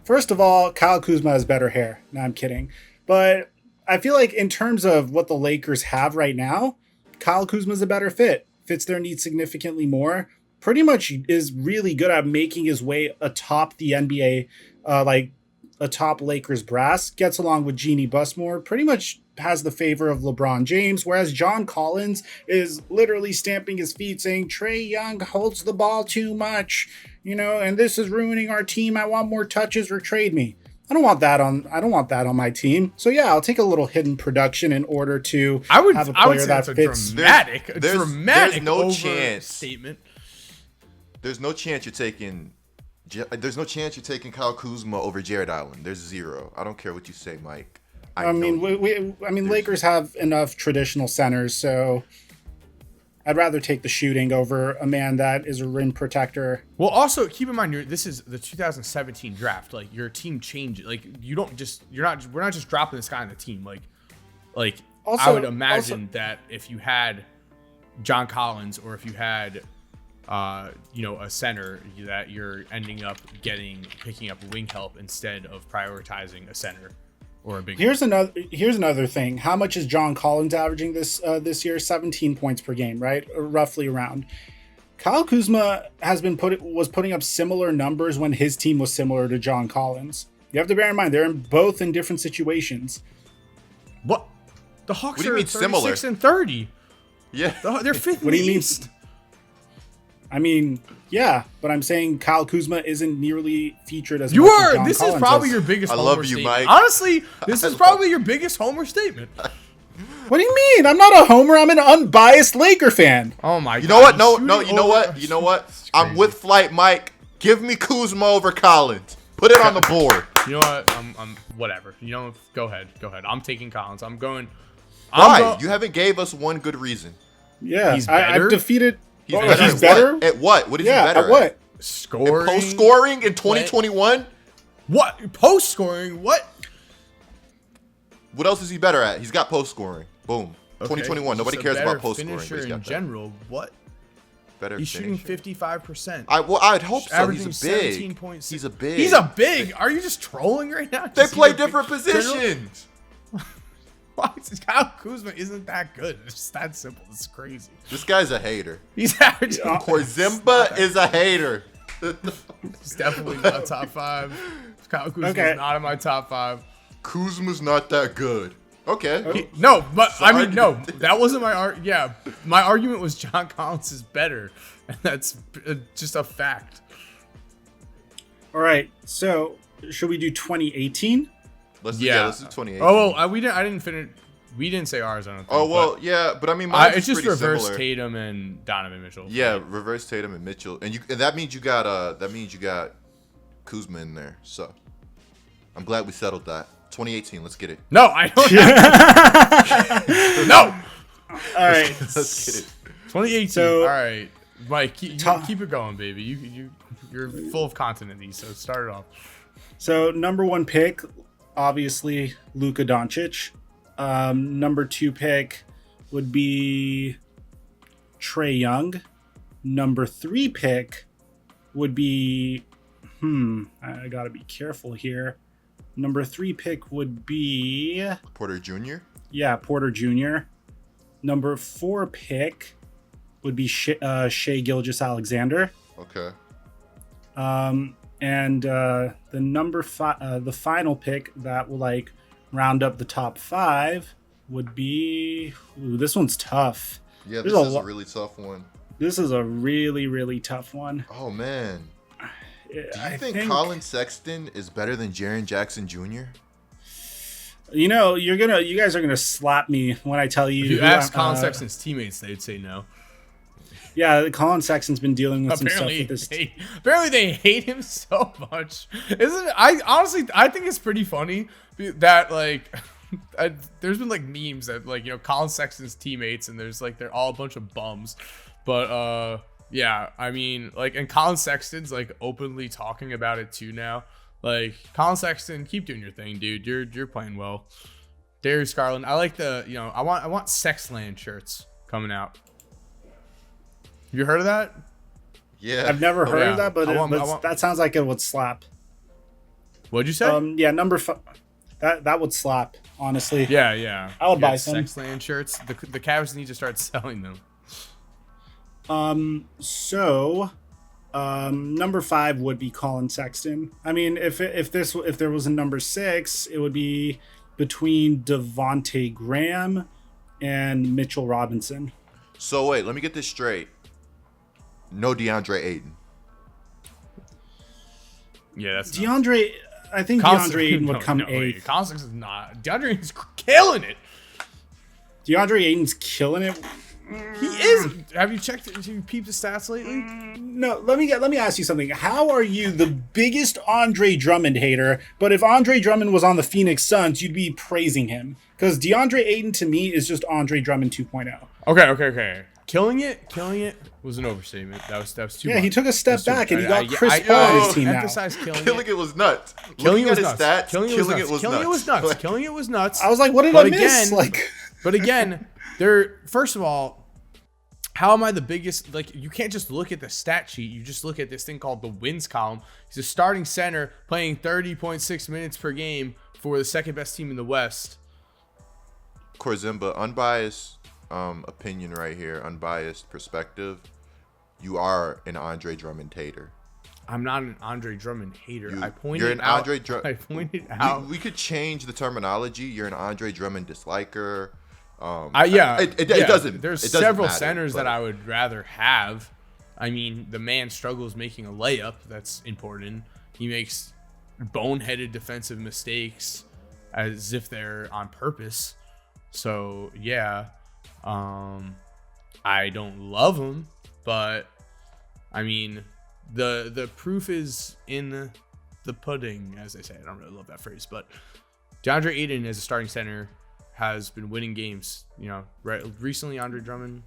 First of all, Kyle Kuzma has better hair. No, I'm kidding. But I feel like in terms of what the Lakers have right now, Kyle Kuzma's a better fit. Fits their needs significantly more. Pretty much is really good at making his way atop the NBA, like atop Lakers brass. Gets along with Jeannie Bussmore. Pretty much has the favor of LeBron James, whereas John Collins is literally stamping his feet saying Trae Young holds the ball too much, and this is ruining our team. I want more touches or trade me. I don't want that on my team. So yeah, I'll take a little hidden production in order to have a player
say
that
that's
fits.
There's
no
over
chance.
statement.
There's no chance you're taking. There's no chance you're taking Kyle Kuzma over Jared Allen. There's zero. I don't care what you say, Mike.
I mean, Lakers have enough traditional centers, so I'd rather take the shooting over a man that is a rim protector.
Well, also keep in mind, this is the 2017 draft. Like, your team changes. Like, we're not just dropping this guy on the team. Like
Also,
I would imagine that if you had John Collins or if you had, a center, that you're ending up picking up wing help instead of prioritizing a center or a big.
Here's another thing. How much is John Collins averaging this year? 17 points per game, right? Or roughly around. Kyle Kuzma was putting up similar numbers when his team was similar to John Collins. You have to bear in mind they're both in different situations.
What? The Hawks
What do you
are
mean
36
similar?
and 30.
Yeah.
They're fifth.
What do
in
you
the
mean?
East.
I mean, yeah, but I'm saying Kyle Kuzma isn't nearly featured as
You
much as
are.
John
This
Collins
is probably
is.
your biggest
I
homer
love you,
statement.
Mike.
Honestly, this is probably your biggest homer statement.
What do you mean? I'm not a homer. I'm an unbiased Laker fan.
Oh my god.
You know what? No. You know what? I'm with Flight Mike. Give me Kuzma over Collins. Put it on the board.
You know what? I'm whatever. Go ahead. I'm taking Collins.
Why? You haven't gave us one good reason.
Yeah,
He's better?
I've defeated.
He's
better.
At what? What is
Yeah,
he better
at what?
Scoring.
Post scoring in 2021?
What? Post scoring? What?
What else is he better at? He's got post scoring. Boom. 2021.
Just
Nobody
a
cares
better
about post scoring. But
finisher
he's got
in
that.
general. What?
Better
He's shooting
finisher.
55%.
I'd hope so.
Averaging
He's a big.
17.6.
He's a big.
He's a big. Are you just trolling right now?
They
Just
play
see the
different
general-
positions.
Why is Kyle Kuzma isn't that good? It's just that simple. It's crazy.
This guy's a hater.
He's averaging.
Korzemba is a hater.
He's definitely not top 5. Kyle Kuzma
Okay.
is not in my top 5.
Kuzma's not that good. Okay.
No, but I
Sorry.
mean, no, that wasn't my argument. Yeah, my argument was John Collins is better, and that's just a fact.
All right, so should we do 2018?
Let's
Yeah.
do 2018.
Oh, I didn't finish. We didn't say ours, I don't think.
Oh, well, yeah, but I mean, mine's
it's just
pretty
reverse
similar.
Tatum and Donovan Mitchell.
Yeah, reverse Tatum and Mitchell, and that means you got Kuzma in there. So I'm glad we settled that. 2018, let's get it.
No, I don't. No.
All right.
Let's get it.
2018.
So-
all right, Mike, keep it going, baby. You're full of content in these, so start it off.
So number 1 pick, obviously Luka Doncic. Number 2 pick would be Trae Young. Number 3 pick would be I gotta be careful here. Number 3 pick would be
Porter Jr.
Yeah, Porter Jr. Number 4 pick would be Shai Gilgeous-Alexander.
Okay.
And the the final pick that will like round up the top 5 would be. Ooh, this one's tough.
Yeah,
There's
this is
a
a really tough one.
This is a really, really tough one.
Oh man. Do
I
you think Colin Sexton is better than Jaren Jackson Jr.?
You know, you guys are gonna slap me when I tell you.
If you ask Colin Sexton's teammates, they'd say no.
Yeah, Colin Sexton's been dealing with some stuff with this.
Apparently, they hate him so much. Isn't it? I think it's pretty funny that like there's been like memes that like Colin Sexton's teammates and there's like they're all a bunch of bums, but yeah, I mean like and Colin Sexton's like openly talking about it too now. Like Colin Sexton, keep doing your thing, dude. You're playing well. Darius Garland, I like the I want Sexland shirts coming out. You heard of that?
Yeah,
I've never heard of that, but that sounds like it would slap.
What'd you say?
Yeah, number 5. That would slap, honestly.
Yeah.
I would buy some
Sexland shirts. The Cavs need to start selling them.
So, number 5 would be Colin Sexton. I mean, if there was a number 6, it would be between Devontae Graham and Mitchell Robinson.
So wait, let me get this straight. No DeAndre Ayton.
Yeah, that's
DeAndre. I think DeAndre Ayton would come 8th.
Colin Sexton's not. DeAndre Ayton's killing it.
DeAndre Ayton's killing it.
He is. Have you checked? Have you peeped the stats lately?
No. Let me ask you something. How are you the biggest Andre Drummond hater? But if Andre Drummond was on the Phoenix Suns, you'd be praising him because DeAndre Ayton to me is just Andre Drummond 2.0.
Okay. Killing it was an overstatement. That was too.
Yeah,
much.
he took a step back and he got Chris Paul on his team now.
Emphasize
Killing it was nuts.
Killing it was
nuts.
nuts.
Killing it was nuts.
I was like, what did I miss?
But again, first of all, how am I the biggest? Like, you can't just look at the stat sheet. You just look at this thing called the wins column. He's a starting center playing 30.6 minutes per game for the second best team in the West.
Korzemba, unbiased opinion right here, unbiased perspective. You are an Andre Drummond hater.
I'm not an Andre Drummond hater.
You're an Andre Drummond.
I pointed out.
We could change the terminology. You're an Andre Drummond disliker.
It
doesn't.
There's
it doesn't
several
matter,
centers
but
that I would rather have. I mean, the man struggles making a layup. That's important. He makes boneheaded defensive mistakes as if they're on purpose. So yeah, I don't love him, but I mean, the proof is in the pudding, as they say. I don't really love that phrase, but DeAndre Ayton as a starting center has been winning games. Right? Recently, Andre Drummond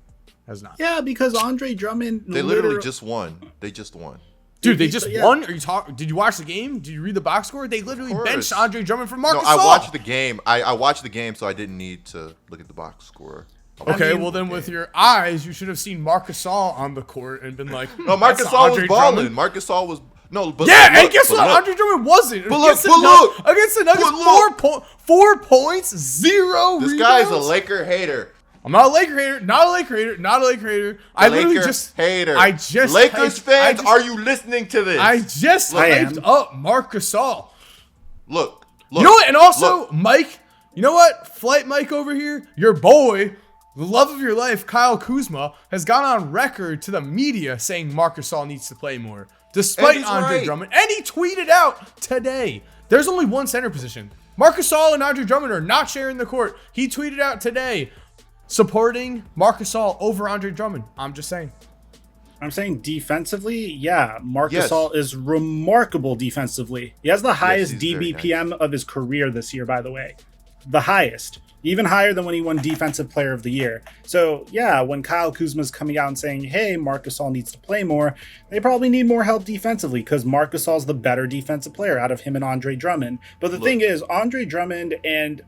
has not.
Yeah, because Andre Drummond.
They literally just won. They just won.
Dude, they just won? Are you talking? Did you watch the game? Did you read the box score? They literally benched Andre Drummond for Marc Gasol.
No, I watched the game. I watched the game, so I didn't need to look at the box score.
Okay, well then with your eyes, you should have seen Marc Gasol on the court and been like,
no, Marc Gasol was balling. Marc Gasol was but
and guess what? Andre Drummond wasn't. Against the Nuggets, 4 points, 0 rebounds.
This guy's a Laker hater.
I'm not a Laker hater. Not a Laker hater. I literally just
hater.
Lakers
fans, are you listening to this?
I just hyped up Marc Gasol.
Look.
You know what? And also, Mike. You know what? Flight Mike over here, your boy, the love of your life, Kyle Kuzma, has gone on record to the media saying Marc Gasol needs to play more, despite Andre Drummond. And he tweeted out today, there's only one center position. Marc Gasol and Andre Drummond are not sharing the court. He tweeted out today supporting Marc Gasol over Andre Drummond. I'm just saying.
I'm saying defensively, yeah, Marc
Yes.
Gasol is remarkable defensively. He has the highest
he's very
DBPM of his career this year, by the way. The highest. Even higher than when he won Defensive Player of the Year. So, yeah, when Kyle Kuzma's coming out and saying, hey, Marc Gasol needs to play more, they probably need more help defensively because Marc Gasol's the better defensive player out of him and Andre Drummond. But the thing is, Andre Drummond and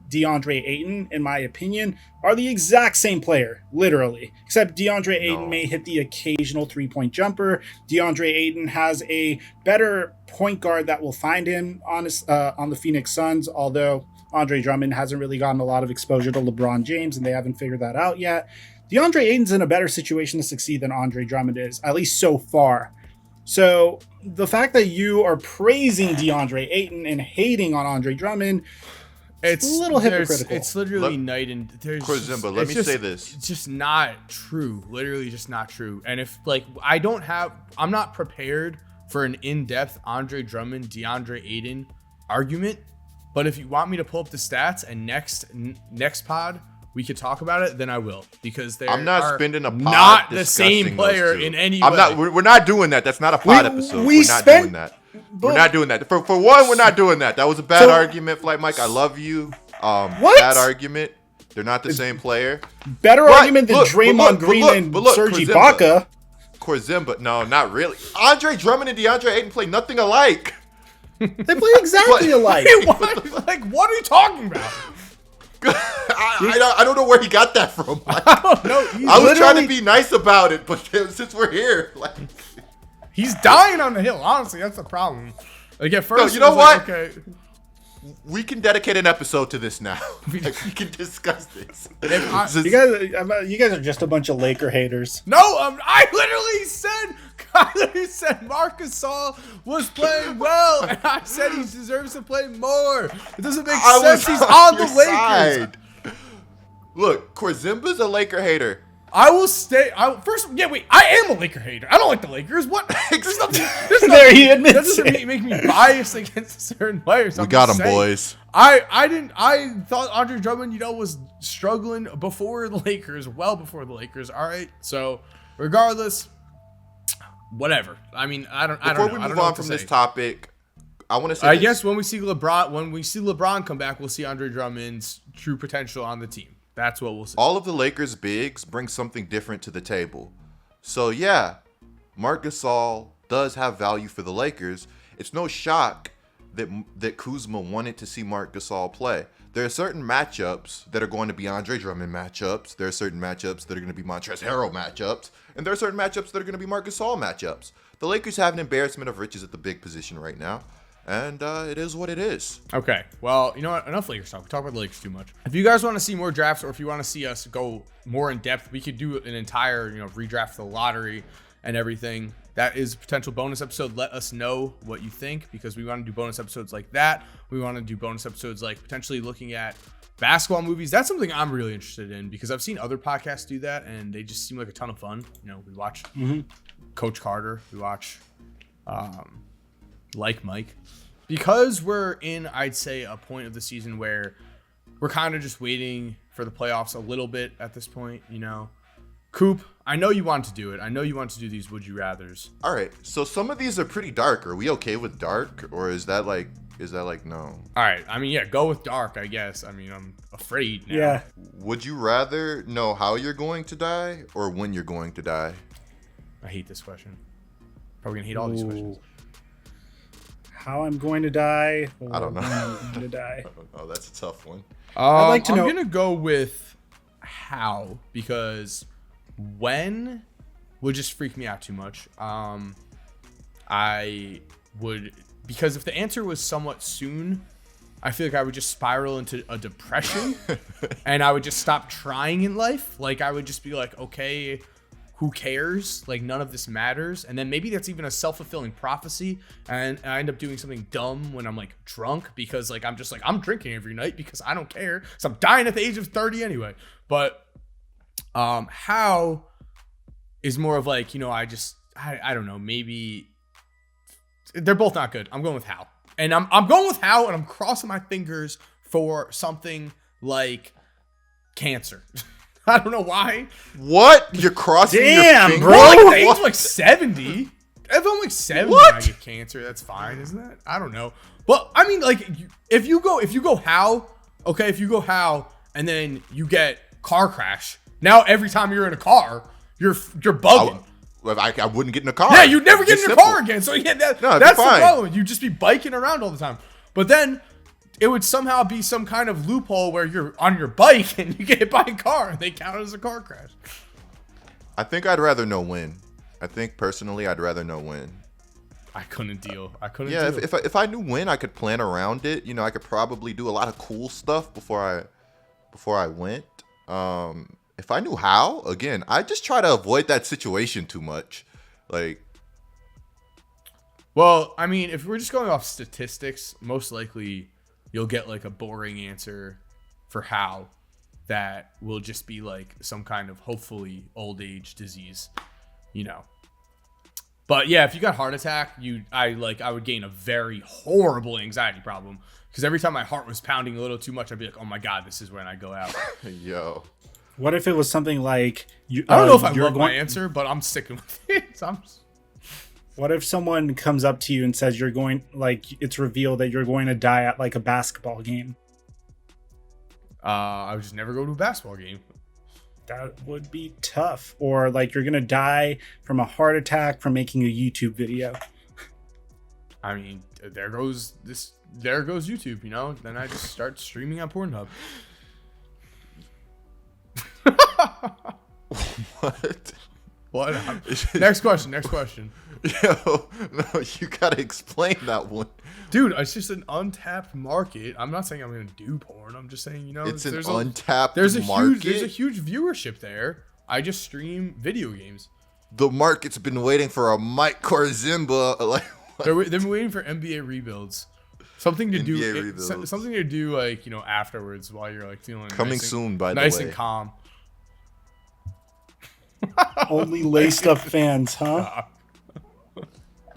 DeAndre Ayton, in my opinion, are the exact same player, literally. Except DeAndre Ayton may hit the occasional three-point jumper. DeAndre Ayton has a better point guard that will find him on the Phoenix Suns, although Andre Drummond hasn't really gotten a lot of exposure to LeBron James, and they haven't figured that out yet. DeAndre Ayton's in a better situation to succeed than Andre Drummond is, at least so far. So the fact that you are praising DeAndre Ayton and hating on Andre Drummond, it's a little hypocritical.
It's literally night and there's
Korzemba, let me say this.
It's just not true. Literally just not true. And if I'm not prepared for an in-depth Andre Drummond, DeAndre Ayton argument. But if you want me to pull up the stats and next pod we could talk about it, then I will, because
I'm not spending a pod
not the same player in any way.
We're not doing that. That's not a pod episode. We're not doing that. We're not doing that. For one, we're not doing that. That was a bad argument, Flight Mike. I love you.
What?
Bad argument. They're not the same player.
Better argument than Draymond Green and Serge Ibaka.
Korzemba. No, not really. Andre Drummond and DeAndre Ayton play nothing alike.
They play exactly alike.
What are you talking about?
I don't know where he got that from.
I don't know.
I was trying to be nice about it, but since we're here,
he's dying on the hill. Honestly, that's the problem. Like at first,
you know what?
Okay.
We can dedicate an episode to this now. We can discuss this.
You guys are just a bunch of Laker haters.
No, I literally said Marc Gasol was playing well, and I said he deserves to play more. It doesn't make sense. He's on the Lakers.
Look, Korzemba's a Laker hater.
I will stay. I am a Laker hater. I don't like the Lakers. What? There's nothing.
There he admits
that doesn't make me biased against certain players.
We got him, boys.
I thought Andre Drummond, was struggling before the Lakers, well before the Lakers. All right. So regardless, whatever. I mean, I don't know.
Before we move on from this topic, I want to say
I guess when we see LeBron come back, we'll see Andre Drummond's true potential on the team. That's what we'll see.
All of the Lakers' bigs bring something different to the table. So, yeah, Marc Gasol does have value for the Lakers. It's no shock that Kuzma wanted to see Marc Gasol play. There are certain matchups that are going to be Andre Drummond matchups. There are certain matchups that are going to be Montrezl Harrell matchups. And there are certain matchups that are going to be Marc Gasol matchups. The Lakers have an embarrassment of riches at the big position right now. And it is what it is.
Okay. Well, you know what? Enough Lakers talk. We talk about the Lakers too much. If you guys want to see more drafts, or if you want to see us go more in depth, we could do an entire, redraft the lottery and everything. That is a potential bonus episode. Let us know what you think, because we want to do bonus episodes like that. We want to do bonus episodes like potentially looking at basketball movies. That's something I'm really interested in, because I've seen other podcasts do that, and they just seem like a ton of fun. We watch Coach Carter. We watch Like Mike. Because we're in, I'd say, a point of the season where we're kind of just waiting for the playoffs a little bit at this point, Coop, I know you want to do it. I know you want to do these Would You Rathers.
All right. So some of these are pretty dark. Are we okay with dark? Or is that like no?
All right. I mean, yeah, go with dark, I guess. I mean, I'm afraid now.
Yeah.
Would you rather know how you're going to die or when you're going to die?
I hate this question. Probably going to hate all these questions.
How I'm going to die?
I don't know.
When I'm going to die.
Oh, that's a tough one.
I'd like to know.
I'm going to go with how, because when would just freak me out too much. I would, because if the answer was somewhat soon, I feel like I would just spiral into a depression and I would just stop trying in life. Like, I would just be like, okay, who cares? Like, none of this matters. And then maybe that's even a self-fulfilling prophecy, and I end up doing something dumb when I'm like drunk, because like I'm drinking every night because I don't care, so I'm dying at the age of 30 anyway. But how is more of like, I don't know, maybe they're both not good. I'm going with how. And I'm going with how, and I'm crossing my fingers for something like cancer. I don't know why.
What? You're crossing your fingers?
Bro.
Like the age of like 70. If I'm like 70 and I get cancer, that's fine, isn't that? I don't know. But I mean, like, if you go how, okay, if you go how, and then you get car crash, now every time you're in a car, you're bugging.
I wouldn't get in a car.
Yeah, you'd never get in a
simple.
car again. So yeah, that's
fine.
the problem. You'd just be biking around all the time. But then it would somehow be some kind of loophole where you're on your bike and you get hit by a car and they count it as a car crash.
I think I'd rather know when. I think personally, I'd rather know when.
I couldn't deal.
Yeah, if I knew when, I could plan around it. You know, I could probably do a lot of cool stuff before I went. If I knew how, again, I just try to avoid that situation too much. Like,
well, I mean, if we're just going off statistics, most likely you'll get like a boring answer for how that will just be like some kind of hopefully old age disease, you know. But yeah, if you got heart attack, I would gain a very horrible anxiety problem because every time my heart was pounding a little too much, I'd be like, oh my God, this is when I go out.
Yo.
What if it was something like
I don't know if I love my answer, but I'm sticking with it.
What if someone comes up to you and says you're going, like, it's revealed that you're going to die at like a basketball game?
I would just never go to a basketball game.
That would be tough. Or like you're going to die from a heart attack from making a YouTube video.
I mean, there goes YouTube, you know? Then I just start streaming on Pornhub. What? Next question.
Yo, no, you gotta explain that one.
Dude, it's just an untapped market. I'm not saying I'm gonna do porn. I'm just saying, you know,
it's an untapped market.
There's a huge viewership there. I just stream video games.
The market's been waiting for a Mike Korzemba. Like,
they've been waiting for NBA rebuilds. Something to do like, you know, afterwards while you're like feeling
coming soon, by the way.
Nice and calm.
Only laced up fans, huh?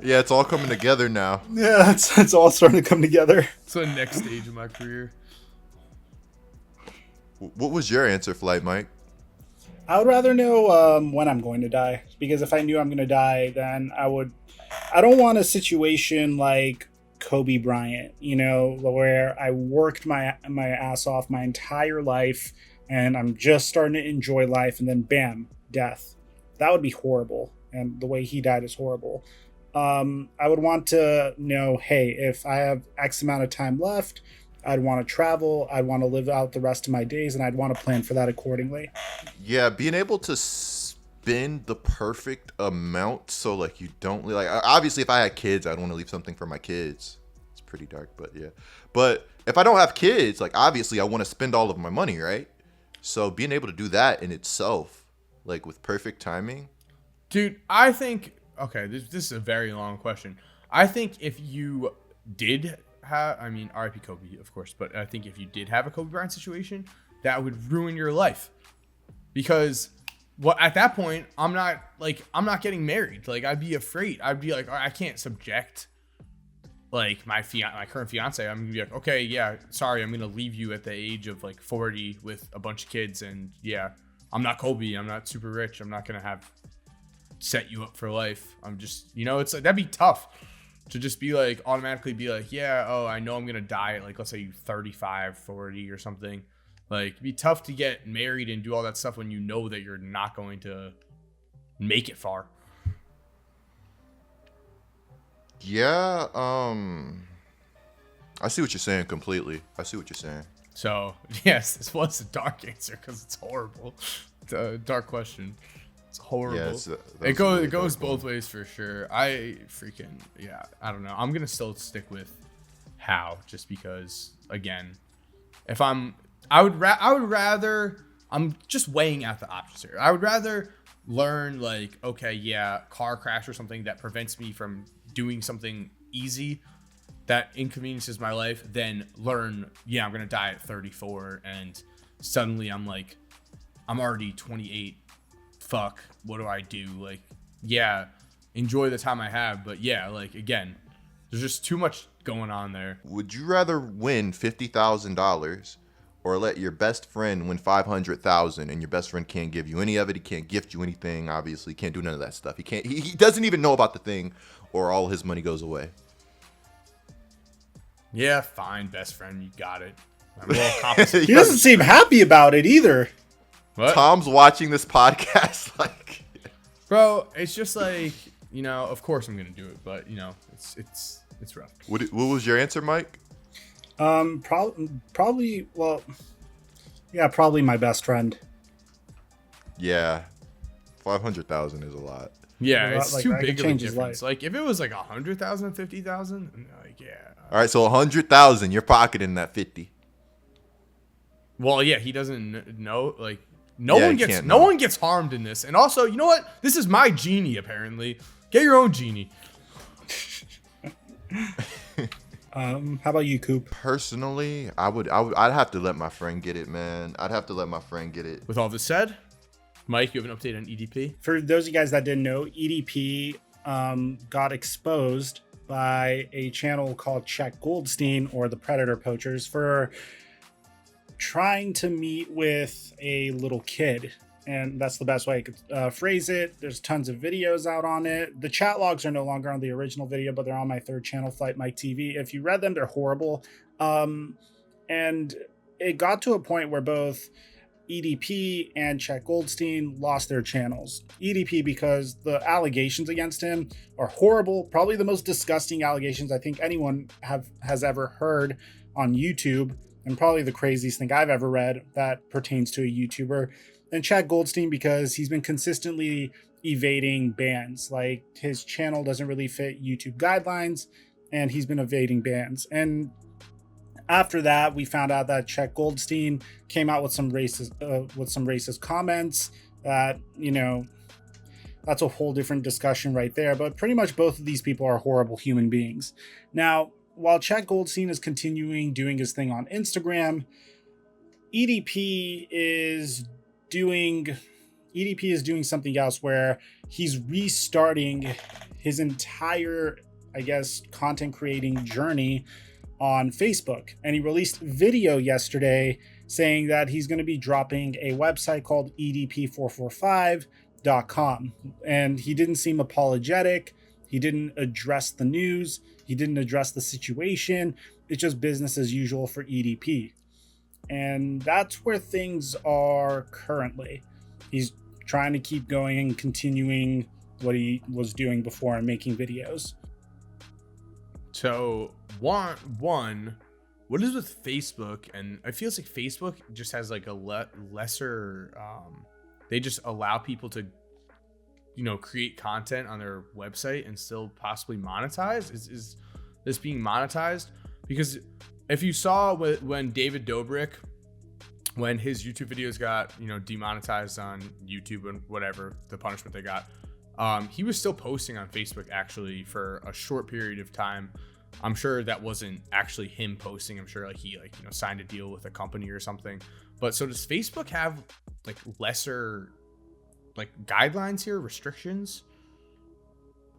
Yeah, it's all coming together now.
Yeah, it's all starting to come together.
It's the next stage of my career.
What was your answer, Flight Mike?
I would rather know when I'm going to die, because if I knew I'm going to die, then I don't want a situation like Kobe Bryant, you know, where I worked my ass off my entire life and I'm just starting to enjoy life and then bam, death. That would be horrible. And the way he died is horrible. I would want to know, hey, if I have X amount of time left, I'd want to travel, I'd want to live out the rest of my days, and I'd want to plan for that accordingly.
Yeah, being able to spend the perfect amount so, like, you don't... like. Obviously, if I had kids, I'd want to leave something for my kids. It's pretty dark, but yeah. But if I don't have kids, like, obviously, I want to spend all of my money, right? So being able to do that in itself, like, with perfect timing...
Dude, I think... Okay, this is a very long question. I think if you did have, I mean, RIP Kobe, of course, but I think if you did have a Kobe Bryant situation, that would ruin your life. Because at that point, I'm not getting married. Like, I'd be afraid. I'd be like, I can't subject like my current fiance. I'm gonna be like, okay, yeah, sorry, I'm gonna leave you at the age of like 40 with a bunch of kids, and yeah, I'm not Kobe. I'm not super rich. I'm not gonna have set you up for life. I'm just, you know, it's like, that'd be tough to just be like, automatically be like, yeah, oh, I know I'm gonna die at like, let's say you 35, 40 or something. Like, it'd be tough to get married and do all that stuff when you know that you're not going to make it far.
Yeah, I see what you're saying completely. I see what you're saying.
So, yes, this was a dark answer because it's horrible. It's a dark question. It's horrible. Yeah, it goes both ways for sure. I don't know. I'm gonna still stick with how, just because, again, if I would rather. I'm just weighing out the options here. I would rather learn, like, okay, yeah, car crash or something that prevents me from doing something easy that inconveniences my life, than learn, yeah, I'm gonna die at 34 and suddenly I'm like, I'm already 28. Fuck, what do I do? Like, yeah, enjoy the time I have, but yeah, like, again, there's just too much going on there.
Would you rather win $50,000 or let your best friend win $500,000 and your best friend can't give you any of it? He can't gift you anything. Obviously, can't do none of that stuff. He can't. He doesn't even know about the thing, or all his money goes away.
Yeah, fine, best friend, you got it. Well, compensate.
He doesn't seem happy about it either.
What?
Tom's watching this podcast like,
Bro, it's just like, you know, of course I'm gonna do it, but you know, it's rough.
what was your answer, Mike?
Probably. Well, yeah, probably my best friend.
Yeah, 500,000 is a lot.
Yeah,
Well,
it's
like,
too
that could
big of a
change his
difference.
life.
Like if it was like 100,000, 50,000, like yeah.
All right, so 100,000, you're pocketing that 50.
Well, yeah, he doesn't know. Like
Yeah,
one
he
gets
can't
no
know.
one gets harmed in this. And also, you know what? This is my genie. Apparently, get your own genie.
How about you, Coop?
Personally, I'd have to let my friend get it, man. I'd have to let my friend get it.
With all this said, Mike, you have an update on EDP?
For those of you guys that didn't know, EDP got exposed by a channel called Czech Goldstein, or the Predator Poachers, for trying to meet with a little kid. And that's the best way I could phrase it. There's tons of videos out on it. The chat logs are no longer on the original video, but they're on my third channel, TheFlightMike TV. If you read them, they're horrible. And it got to a point where both EDP and Czech Goldstein lost their channels. EDP because the allegations against him are horrible, probably the most disgusting allegations I think anyone has ever heard on YouTube, and probably the craziest thing I've ever read that pertains to a YouTuber. And Czech Goldstein because he's been consistently evading bans. Like, his channel doesn't really fit YouTube guidelines, and he's been evading bans. And after that, we found out that Czech Goldstein came out with some racist comments that, you know, that's a whole different discussion right there. But pretty much both of these people are horrible human beings. Now, while Czech Goldstein is continuing doing his thing on Instagram, EDP is doing something else where he's restarting his entire, I guess, content creating journey on Facebook. And he released video yesterday saying that he's going to be dropping a website called EDP445.com. And he didn't seem apologetic. He didn't address the news. He didn't address the situation. It's just business as usual for EDP. And that's where things are currently. He's trying to keep going and continuing what he was doing before and making videos.
So one, what is with Facebook? And it feels like Facebook just has like a lesser. They just allow people to, you know, create content on their website and still possibly monetize. Is this being monetized? Because if you saw when David Dobrik, when his YouTube videos got, you know, demonetized on YouTube and whatever the punishment they got, he was still posting on Facebook actually for a short period of time. I'm sure that wasn't actually him posting. I'm sure like he signed a deal with a company or something. But so does Facebook have like lesser like guidelines here, restrictions?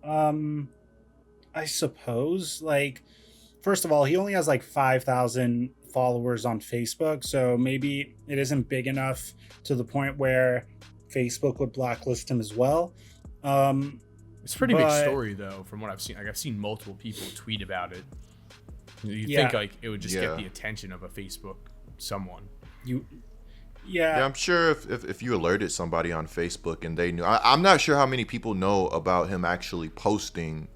I suppose, like, first of all, he only has like 5,000 followers on Facebook, so maybe it isn't big enough to the point where Facebook would blacklist him as well.
It's a pretty big story though, from what I've seen. Like, I've seen multiple people tweet about it. You'd think like it would just get the attention of a Facebook someone.
Yeah, I'm sure if you alerted somebody on Facebook and they knew, I'm not sure how many people know about him actually posting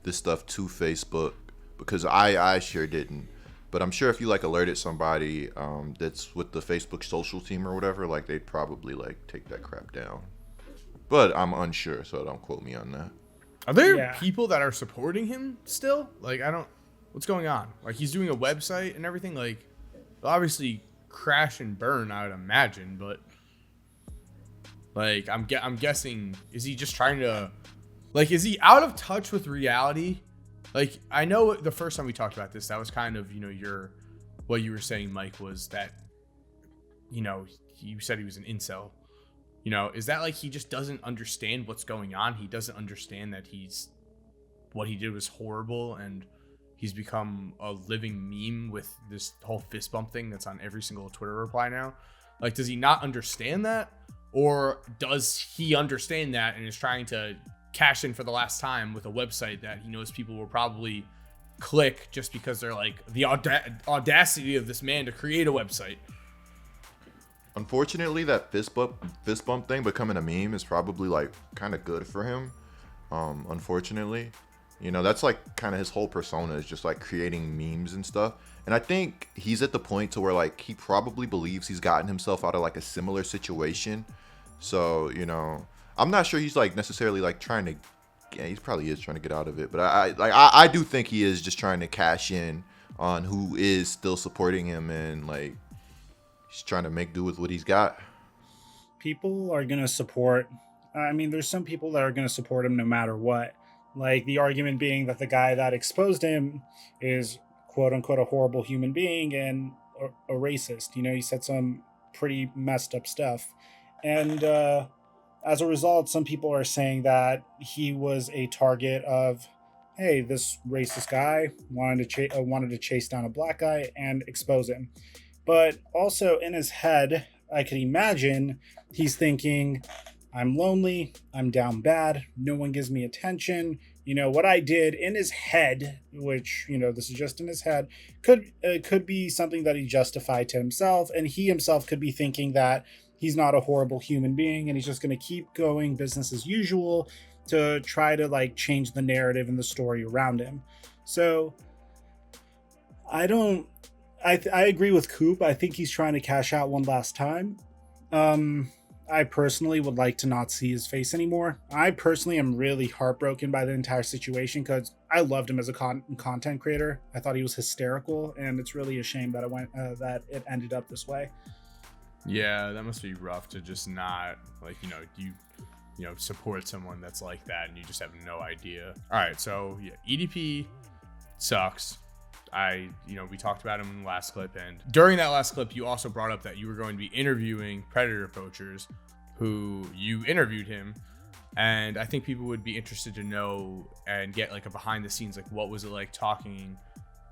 this stuff to Facebook, because I sure didn't. But I'm sure if you like alerted somebody that's with the Facebook social team or whatever, like they'd probably like take that crap down. But I'm unsure, so don't quote me on that.
Are there people that are supporting him still? Like, what's going on? Like, he's doing a website and everything. Like, obviously crash and burn, I would imagine. But like, I'm guessing, is he just trying to, like, is he out of touch with reality? Like, I know the first time we talked about this, that was kind of, you know, what you were saying, Mike, was that, you know, you said he was an incel. You know, is that like he just doesn't understand what's going on? He doesn't understand that what he did was horrible, and he's become a living meme with this whole fist bump thing that's on every single Twitter reply now. Like, does he not understand that? Or does he understand that and is trying to cash in for the last time with a website that he knows people will probably click just because they're like, the audacity of this man to create a website?
Unfortunately, that fist bump thing becoming a meme is probably like kind of good for him. Unfortunately, you know, that's like kind of his whole persona is just like creating memes and stuff. And I think he's at the point to where like he probably believes he's gotten himself out of like a similar situation. So, you know, I'm not sure he's like necessarily like trying to. Yeah, he probably is trying to get out of it, but I do think he is just trying to cash in on who is still supporting him, and like he's trying to make do with what he's got.
People are going to support. I mean, there's some people that are going to support him no matter what. Like the argument being that the guy that exposed him is quote unquote a horrible human being and a racist. You know, he said some pretty messed up stuff. And as a result, some people are saying that he was a target of, hey, this racist guy wanted to chase down a black guy and expose him. But also in his head, I could imagine he's thinking, I'm lonely, I'm down bad, no one gives me attention. You know, what I did in his head, which, you know, this is just in his head, could be something that he justified to himself. And he himself could be thinking that he's not a horrible human being and he's just going to keep going business as usual to try to like change the narrative and the story around him. So I agree with Coop. I think he's trying to cash out one last time. I personally would like to not see his face anymore. I personally am really heartbroken by the entire situation because I loved him as a content creator. I thought he was hysterical, and it's really a shame that it ended up this way.
Yeah, that must be rough to just not like, you support someone that's like that and you just have no idea. All right, so yeah, EDP sucks. We talked about him in the last clip, and during that last clip, you also brought up that you were going to be interviewing predator poachers who you interviewed him. And I think people would be interested to know and get like a behind the scenes, like what was it like talking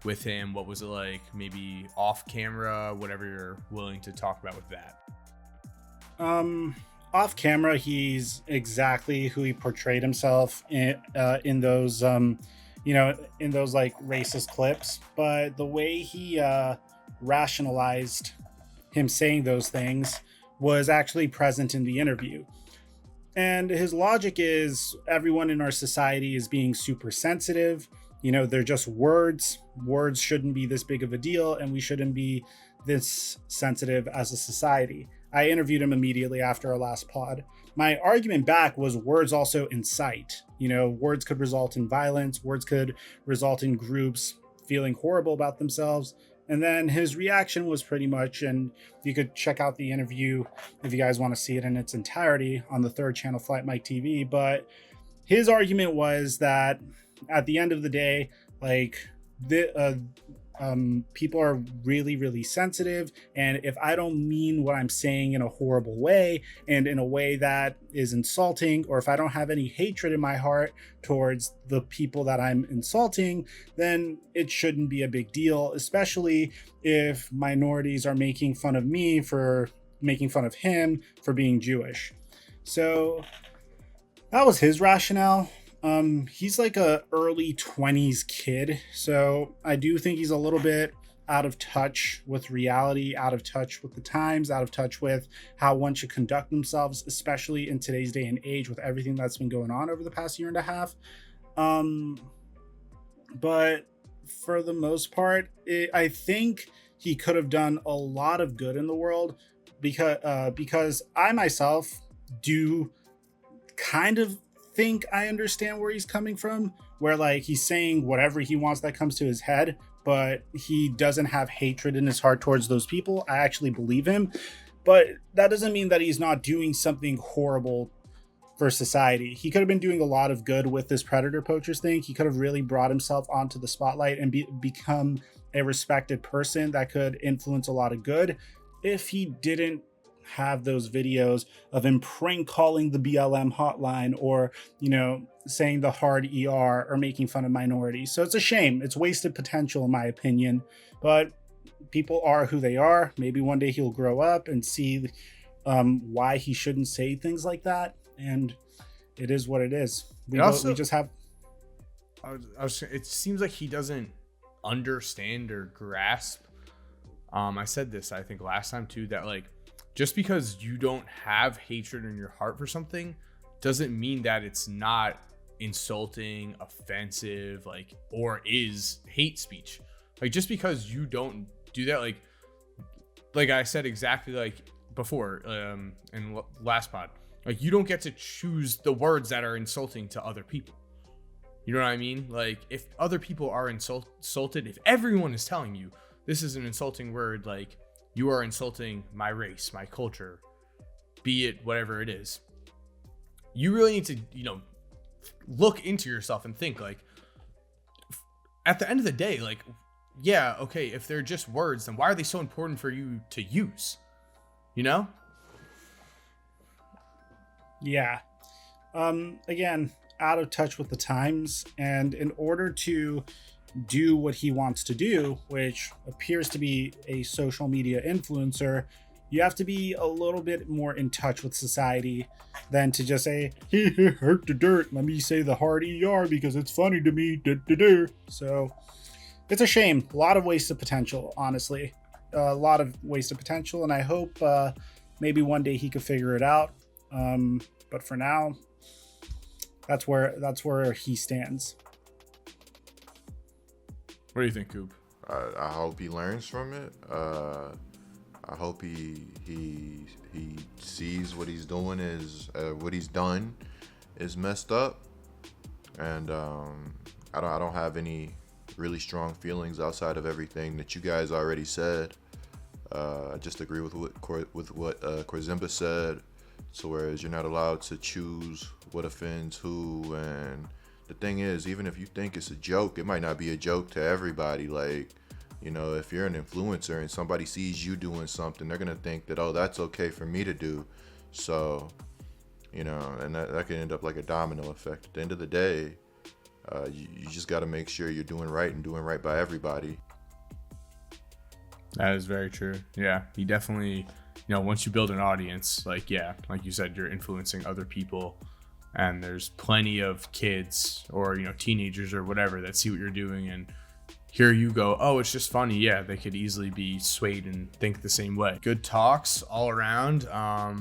with him? What was it like maybe off camera, whatever you're willing to talk about with that?
Off camera, he's exactly who he portrayed himself in those, in those like racist clips. But the way he rationalized him saying those things was actually present in the interview. And his logic is everyone in our society is being super sensitive. You know, they're just words. Words shouldn't be this big of a deal, and we shouldn't be this sensitive as a society. I interviewed him immediately after our last pod. My argument back was words also incite. You know, words could result in violence. Words could result in groups feeling horrible about themselves. And then his reaction was pretty much, and you could check out the interview if you guys want to see it in its entirety on the third channel, FlightMike TV. But his argument was that at the end of the day, like people are really, really sensitive. And if I don't mean what I'm saying in a horrible way and in a way that is insulting, or if I don't have any hatred in my heart towards the people that I'm insulting, then it shouldn't be a big deal, especially if minorities are making fun of me for making fun of him for being Jewish. So that was his rationale. He's like a early 20s kid, so I do think he's a little bit out of touch with reality, out of touch with the times, out of touch with how one should conduct themselves, especially in today's day and age with everything that's been going on over the past year and a half. But for the most part, I think he could have done a lot of good in the world because I myself do kind of think I understand where he's coming from, where like he's saying whatever he wants that comes to his head, but he doesn't have hatred in his heart towards those people. I actually believe him, but that doesn't mean that he's not doing something horrible for society. He could have been doing a lot of good with this predator poachers thing. He could have really brought himself onto the spotlight and become a respected person that could influence a lot of good if he didn't have those videos of him prank calling the BLM hotline, or, saying the hard ER, or making fun of minorities. So it's a shame. It's wasted potential, in my opinion. But people are who they are. Maybe one day he'll grow up and see why he shouldn't say things like that. And it is what it is. We just have.
It seems like he doesn't understand or grasp. I said this, I think, last time too, that like, just because you don't have hatred in your heart for something doesn't mean that it's not insulting, offensive, like, or is hate speech. Like, just because you don't do that, like I said exactly like before in last pod, like, you don't get to choose the words that are insulting to other people. You know what I mean? Like, if other people are insulted, if everyone is telling you this is an insulting word, like, you are insulting my race, my culture, be it whatever it is, you really need to, look into yourself and think, like, at the end of the day, like, yeah, okay, if they're just words, then why are they so important for you to use?
Yeah. Again, out of touch with the times, and in order to do what he wants to do, which appears to be a social media influencer, you have to be a little bit more in touch with society than to just say, hurt the dirt, let me say the hard ER because it's funny to me. So it's a shame. A lot of wasted potential, honestly. A lot of wasted potential, and I hope maybe one day he could figure it out. But for now, that's where he stands.
What do you think, Coop?
I hope he learns from it. I hope he sees what he's doing is what he's done is messed up, and I don't have any really strong feelings outside of everything that you guys already said. I just agree with what Korzemba said. So whereas you're not allowed to choose what offends who, and the thing is, even if you think it's a joke, it might not be a joke to everybody. Like, if you're an influencer and somebody sees you doing something, they're gonna think that, oh, that's okay for me to do. So, and that can end up like a domino effect. At the end of the day, you just got to make sure you're doing right and doing right by everybody.
That is very true. Yeah, he definitely, once you build an audience, like you said, you're influencing other people, and there's plenty of kids or, teenagers or whatever that see what you're doing, and here you go, oh, it's just funny. Yeah, they could easily be swayed and think the same way. Good talks all around. I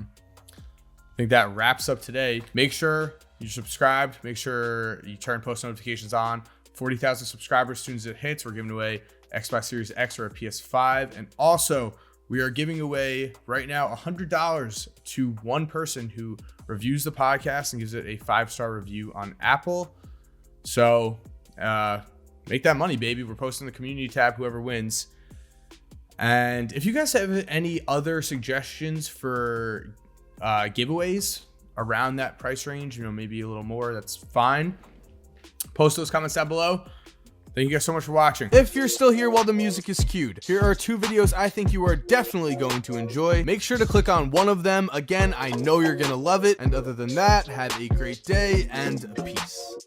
think that wraps up today. Make sure you're subscribed. Make sure you turn post notifications on. 40,000 subscribers. As soon as it hits, we're giving away Xbox Series X or a PS5. And also, we are giving away right now $100 to one person who reviews the podcast and gives it a 5-star review on Apple. So make that money, baby. We're posting the community tab, whoever wins. And if you guys have any other suggestions for giveaways around that price range, maybe a little more, that's fine. Post those comments down below. Thank you guys so much for watching. If you're still here while the music is cued, here are 2 videos I think you are definitely going to enjoy. Make sure to click on one of them. Again, I know you're gonna love it. And other than that, have a great day and peace.